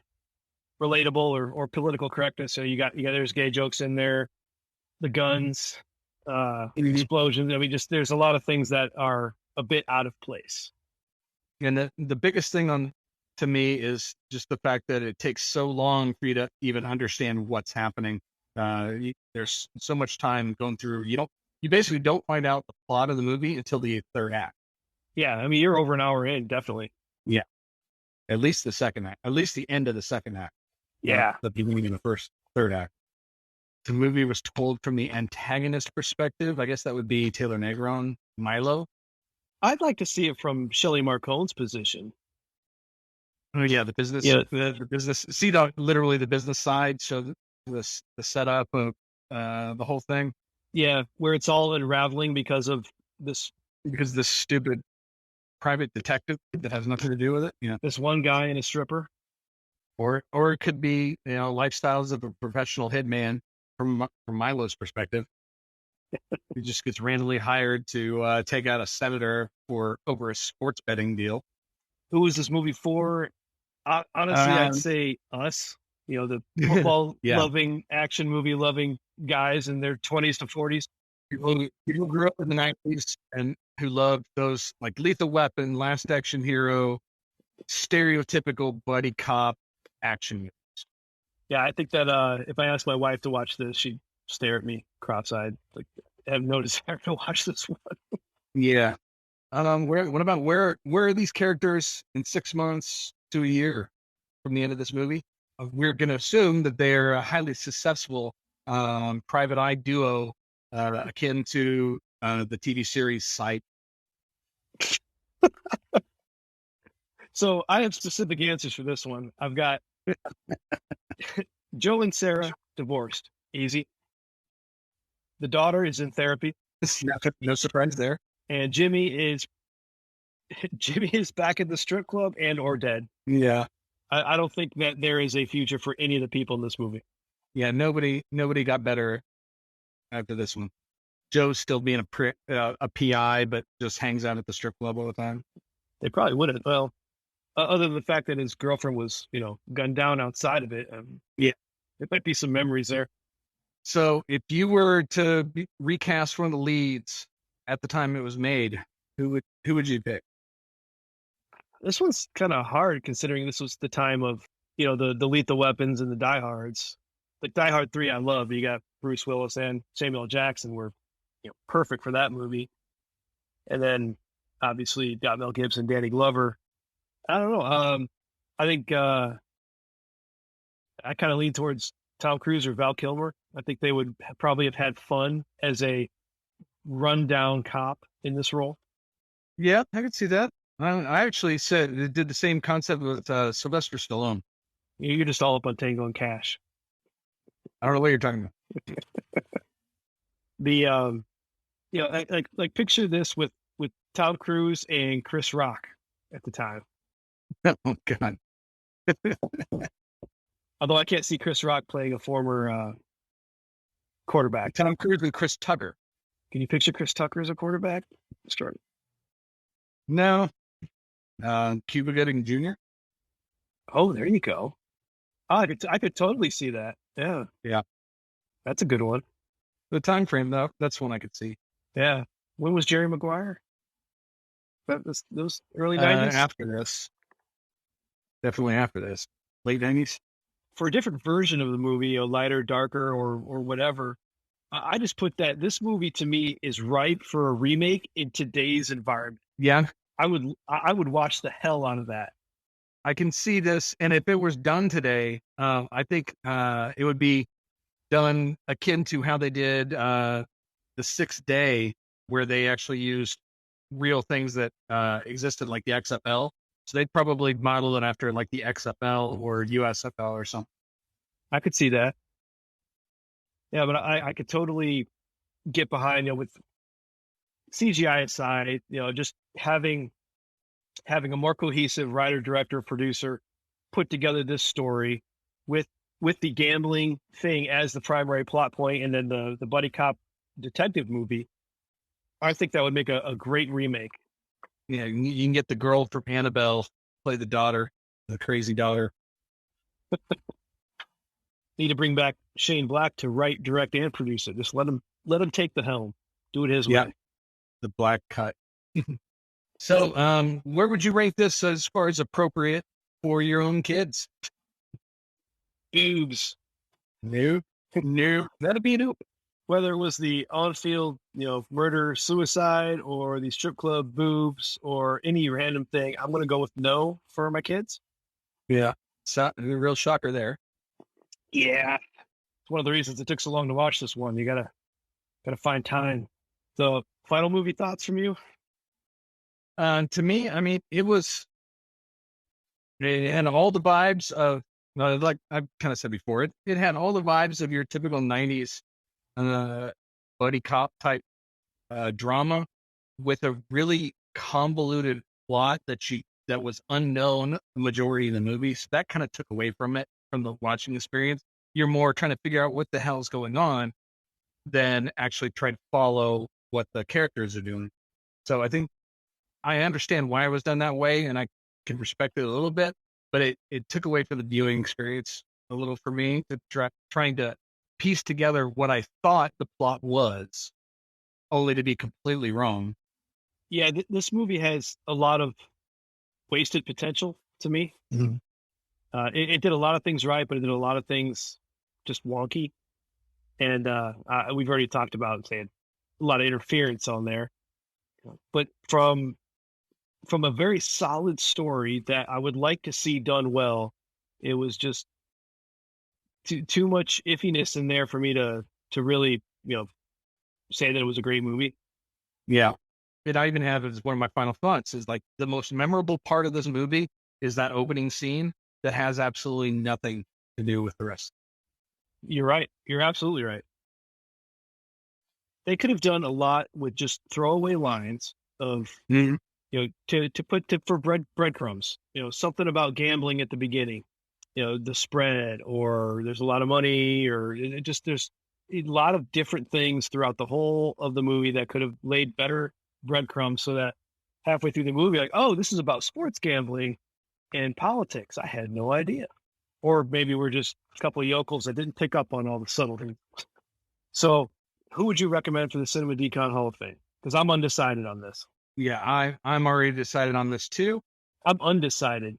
relatable or political correctness. So you got there's gay jokes in there, the guns, explosions. I mean, just there's a lot of things that are a bit out of place. And the biggest thing to me is just the fact that it takes so long for you to even understand what's happening. There's so much time going through. You basically don't find out the plot of the movie until the third act. Yeah, I mean, you're over an hour in, definitely. Yeah, at least the second act, at least the end of the second act. Yeah, the beginning of the third act. The movie was told from the antagonist perspective. I guess that would be Taylor Negron, Milo. I'd like to see it from Shelley Marcone's position. Oh yeah, the business. Yeah, the business. See literally the business side. So the setup of the whole thing. Yeah, where it's all unraveling because this stupid private detective that has nothing to do with it. Yeah, this one guy and a stripper. Or it could be lifestyles of a professional hitman from Milo's perspective. He just gets randomly hired to take out a senator over a sports betting deal. Who is this movie for? Honestly, I'd say us. The football loving, action movie loving guys in their 20s to 40s. People who grew up in the 90s and who loved those like Lethal Weapon, Last Action Hero, stereotypical buddy cop action movies. Yeah, I think that if I asked my wife to watch this, she'd stare at me cross-eyed. Like, I have no desire to watch this one. Yeah. Where are these characters in 6 months to a year from the end of this movie? We're going to assume that they're a highly successful private eye duo akin to the TV series Sight. So I have specific answers for this one. I've got Joe and Sarah divorced. Easy. The daughter is in therapy. No surprise there. And Jimmy is back at the strip club and or dead. Yeah. I don't think that there is a future for any of the people in this movie. Yeah, nobody got better after this one. Joe's still being a PI, but just hangs out at the strip club all the time. They probably wouldn't. Well, other than the fact that his girlfriend was, gunned down outside of it. Yeah, there might be some memories there. So if you were to recast one of the leads at the time it was made, who would you pick? This one's kind of hard considering this was the time of, the Lethal Weapons and the Die Hards. Like Die Hard 3, I love. You got Bruce Willis and Samuel L. Jackson were, perfect for that movie. And then obviously you got Mel Gibson, Danny Glover. I don't know. I think I kind of lean towards Tom Cruise or Val Kilmer. I think they would probably have had fun as a rundown cop in this role. Yeah, I could see that. I actually said it did the same concept with Sylvester Stallone. You're just all up on Tango and Cash. I don't know what you're talking about. Like picture this with Tom Cruise and Chris Rock at the time. Oh God. Although I can't see Chris Rock playing a former quarterback. Tom Cruise with Chris Tucker. Can you picture Chris Tucker as a quarterback? Start. No. Cuba Gooding Jr. Oh, there you go. Oh, I could totally see that. Yeah. Yeah. That's a good one. The time frame, though, that's one I could see. Yeah. When was Jerry Maguire? Those early 90s? After this. Definitely after this. Late 90s. For a different version of the movie, lighter, darker, or whatever, I just put that this movie to me is ripe for a remake in today's environment. Yeah. I would watch the hell out of that. I can see this, and if it was done today, I think it would be done akin to how they did The Sixth Day, where they actually used real things that existed, like the XFL. So they'd probably model it after like the XFL or USFL or something. I could see that. Yeah, but I could totally get behind, with CGI aside, just having a more cohesive writer, director, producer put together this story with the gambling thing as the primary plot point, and then the buddy cop detective movie. I think that would make a great remake. Yeah, you can get the girl from Annabelle play the daughter, the crazy daughter. Need to bring back Shane Black to write, direct, and produce it. Just let him take the helm. Do it his way. The black cut. So, where would you rate this as far as appropriate for your own kids? Boobs. Nope. That'd be a nope. Whether it was the on-field, murder, suicide, or the strip club boobs, or any random thing, I'm going to go with no for my kids. Yeah. So, a real shocker there. Yeah. It's one of the reasons it took so long to watch this one. You gotta find time. So, final movie thoughts from you? To me, I mean, it had all the vibes of, like I've kind of said before, it had all the vibes of your typical 90s buddy cop type drama with a really convoluted plot that was unknown the majority of the movie. So that kind of took away from it, from the watching experience. You're more trying to figure out what the hell is going on than actually try to follow what the characters are doing. So I think I understand why it was done that way, and I can respect it a little bit, but it took away from the viewing experience a little for me, to trying to piece together what I thought the plot was, only to be completely wrong. Yeah, this movie has a lot of wasted potential to me. Mm-hmm. It did a lot of things right, but it did a lot of things just wonky. And we've already talked about saying a lot of interference on there. But from a very solid story that I would like to see done well, it was just too much iffiness in there for me to really, say that it was a great movie. Yeah. And I even have as one of my final thoughts is like the most memorable part of this movie is that opening scene that has absolutely nothing to do with the rest. You're right. You're absolutely right. They could have done a lot with just throwaway lines of for breadcrumbs, something about gambling at the beginning, the spread, or there's a lot of money, or there's a lot of different things throughout the whole of the movie that could have laid better breadcrumbs so that halfway through the movie, like, oh, this is about sports gambling and politics. I had no idea. Or maybe we're just a couple of yokels that didn't pick up on all the subtleties. So who would you recommend for the Cinema Decon Hall of Fame? Because I'm undecided on this. Yeah, I'm already decided on this too. I'm undecided.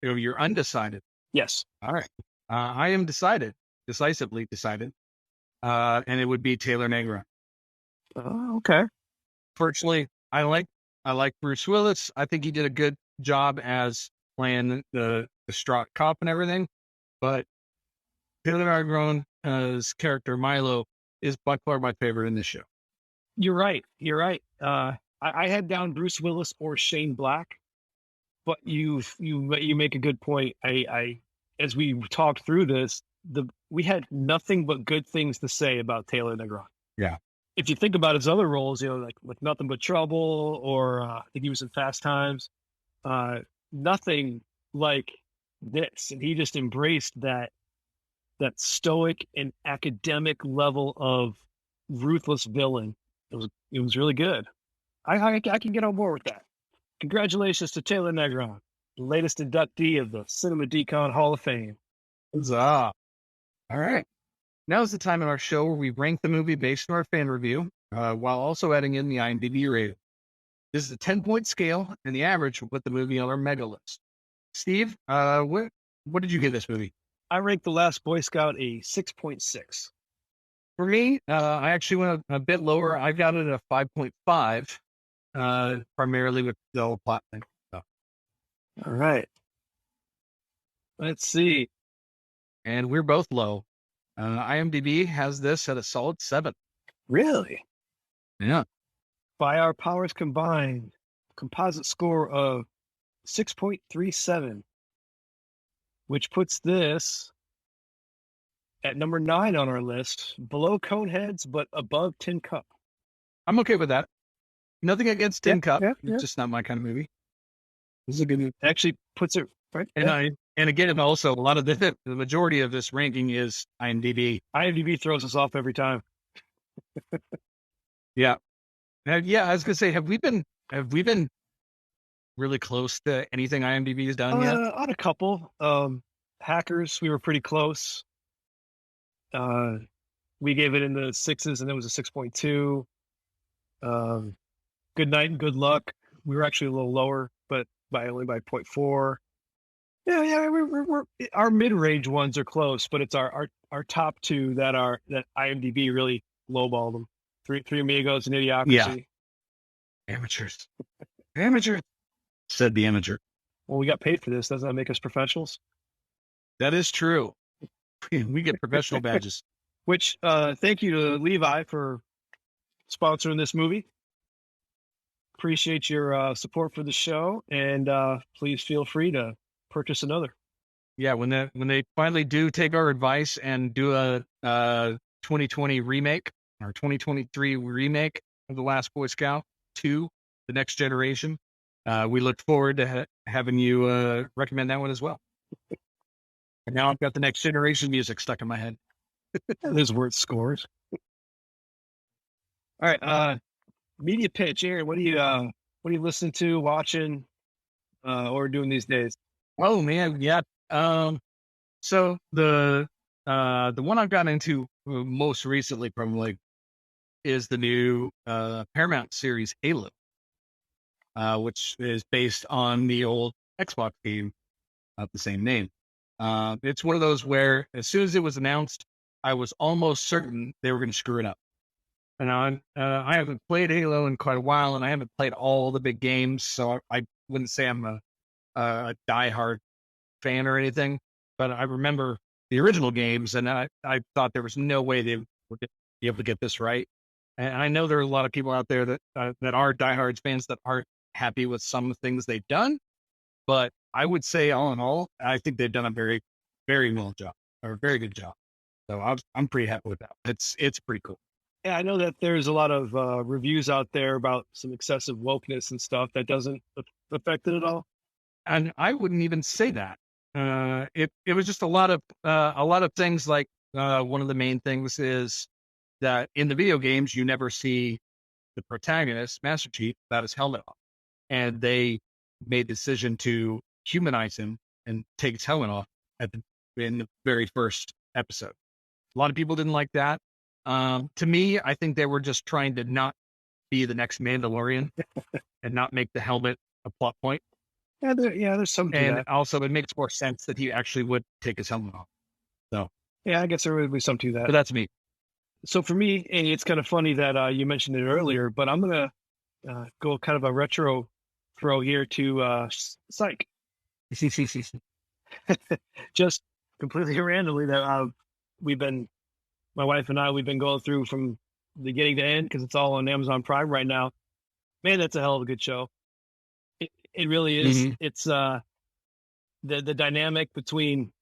You're undecided. Yes. All right. I am decisively decided. And it would be Taylor Negron. Oh, okay. Fortunately, I like Bruce Willis. I think he did a good job as playing the distraught cop and everything. But Taylor Negron's character Milo is by far my favorite in this show. You're right. I had down Bruce Willis or Shane Black, but you make a good point. I as we talked through this, we had nothing but good things to say about Taylor Negron. Yeah. If you think about his other roles, like Nothing But Trouble, or I think he was in Fast Times, nothing like this, and he just embraced that stoic and academic level of ruthless villain. It was really good. I can get on board with that. Congratulations to Taylor Negron, the latest inductee of the Cinema Decon Hall of Fame. Huzzah. All right. Now's the time in our show where we rank the movie based on our fan review, while also adding in the IMDb rating. This is a 10-point scale, and the average will put the movie on our mega list. Steve, what did you give this movie? I ranked The Last Boy Scout a 6.6. For me, I actually went a bit lower. I've got it at a 5.5, primarily with the whole plot thing. So. All right. Let's see. And we're both low. IMDb has this at a solid 7. Really? Yeah. By our powers combined, composite score of 6.37, which puts this at number 9 on our list, below Coneheads, but above Tin Cup. I'm okay with that. Nothing against Tin Cup. Yeah. It's just not my kind of movie. This is a good movie. Actually puts it right. And again, also a lot of the majority of this ranking is IMDb. IMDb throws us off every time. Yeah. Yeah, I was gonna say, have we been really close to anything IMDb has done yet? On a couple. Hackers, we were pretty close. We gave it in the 6s, and it was a 6.2. Good Night and Good Luck, we were actually a little lower, but only by 0.4. Yeah, we're our mid-range ones are close, but it's our top two that IMDb really lowballed them. Three Amigos and Idiocracy. Yeah. Amateurs. Amateur, said the amateur. Well, we got paid for this. Doesn't that make us professionals? That is true. We get professional badges. Which, thank you to Levi for sponsoring this movie. Appreciate your support for the show, and please feel free to purchase another. Yeah, when they finally do take our advice and do a 2020 remake or 2023 remake of The Last Boy Scout 2, The Next Generation, we look forward to having you recommend that one as well. And now I've got The Next Generation music stuck in my head. Those word scores. All right, media pitch, Aaron. What are you listening to, watching, or doing these days? Oh man, yeah. So the one I've gotten into most recently, probably, is the new Paramount series Halo, which is based on the old Xbox game of the same name. It's one of those where as soon as it was announced, I was almost certain they were going to screw it up. And I haven't played Halo in quite a while, and I haven't played all the big games, so I wouldn't say I'm a diehard fan or anything. But I remember the original games, and I thought there was no way they would be able to get this right. And I know there are a lot of people out there that are diehard fans that aren't happy with some things they've done. But I would say, all in all, I think they've done a very, very well job, or a very good job. So I'm pretty happy with that. It's pretty cool. Yeah, I know that there's a lot of reviews out there about some excessive wokeness and stuff that doesn't affect it at all. And I wouldn't even say that. It was just a lot of things. Like one of the main things is that in the video games you never see the protagonist, Master Chief, without his helmet off, and they made the decision to humanize him and take his helmet off in the very first episode. A lot of people didn't like that. To me, I think they were just trying to not be the next Mandalorian and not make the helmet a plot point. Yeah, there's some to And that. also, it makes more sense that he actually would take his helmet off. So, Yeah, I guess there would be some to that. but that's me. So for me, it's kind of funny that you mentioned it earlier, but I'm gonna go kind of a retro throw here to Psych. Just completely randomly that my wife and we've been going through from beginning to end because it's all on Amazon Prime right now. Man, that's a hell of a good show. It really is. Mhm. It's the dynamic between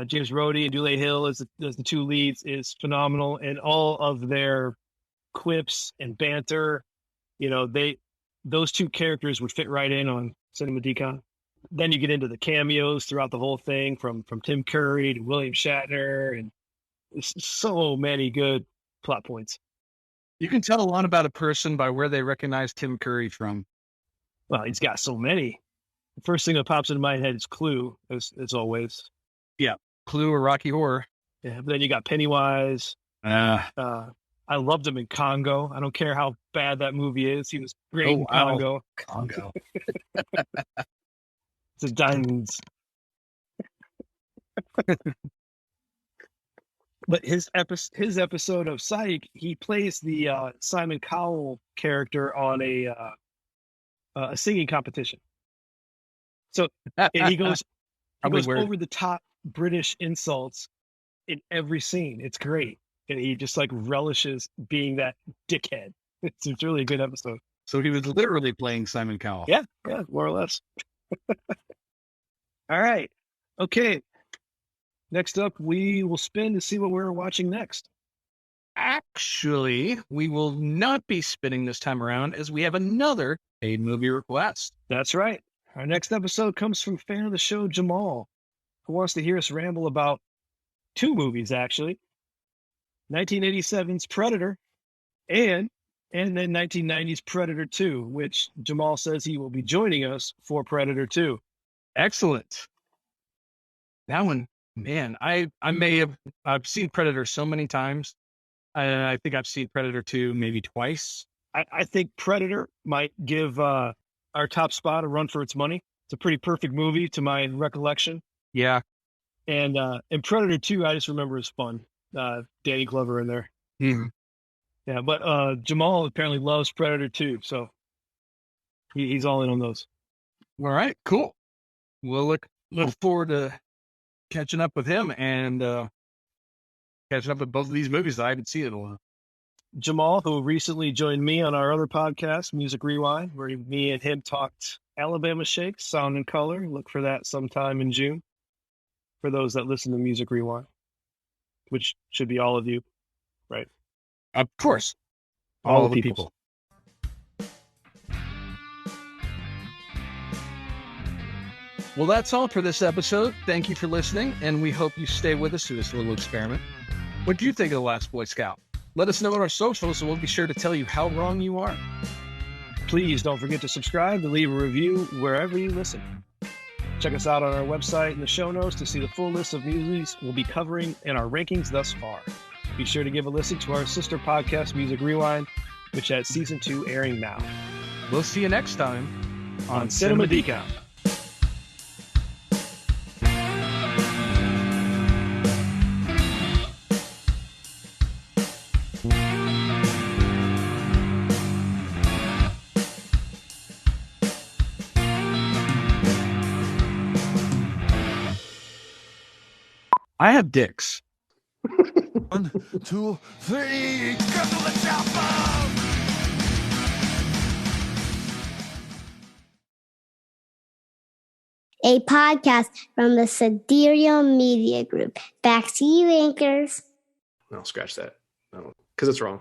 James Brody and Dule Hill as the two leads is phenomenal, and all of their quips and banter, those two characters would fit right in on Cinema Decon. Then you get into the cameos throughout the whole thing, from Tim Curry to William Shatner, and so many good plot points. You can tell a lot about a person by where they recognize Tim Curry from. Well, he's got so many. The first thing that pops into my head is Clue, as always. Yeah, Clue or Rocky Horror. Yeah, but then you got Pennywise. I loved him in Congo. I don't care how bad that movie is. He was great in Congo. Congo. The diamonds. But his episode of Psych, he plays the Simon Cowell character on a singing competition. So and he goes over the top British insults in every scene. It's great. And he just like relishes being that dickhead. It's really a good episode. So he was literally playing Simon Cowell. Yeah, more or less. All right. Okay. Next up, we will spin to see what we're watching next. Actually, we will not be spinning this time around as we have another paid movie request. That's right. Our next episode comes from fan of the show, Jamal, who wants to hear us ramble about two movies, actually. 1987's Predator and then 1990's Predator 2, which Jamal says he will be joining us for Predator 2. Excellent. That one, man, I've seen Predator so many times. I think I've seen Predator 2 maybe twice. I think Predator might give our top spot a run for its money. It's a pretty perfect movie to my recollection. Yeah. And Predator 2, I just remember as fun. Danny Glover in there. Mm-hmm. Yeah, but Jamal apparently loves Predator 2, so he's all in on those. All right, cool. We'll look forward to catching up with him and catching up with both of these movies that I haven't seen in a while. Jamal, who recently joined me on our other podcast, Music Rewind, where me and him talked Alabama Shakes, Sound and Color. Look for that sometime in June for those that listen to Music Rewind, which should be all of you, right? Of course. All the people. Well, that's all for this episode. Thank you for listening, and we hope you stay with us through this little experiment. What do you think of The Last Boy Scout? Let us know on our socials, and we'll be sure to tell you how wrong you are. Please don't forget to subscribe and leave a review wherever you listen. Check us out on our website in the show notes to see the full list of movies we'll be covering and our rankings thus far. Be sure to give a listen to our sister podcast, Music Rewind, which has season 2 airing now. We'll see you next time on Cinema Decon. I have dicks. 1, 2, 3, come to the chopper! A podcast from the Sidereal Media Group. Back to you, anchors. No, scratch that. No, because it's wrong.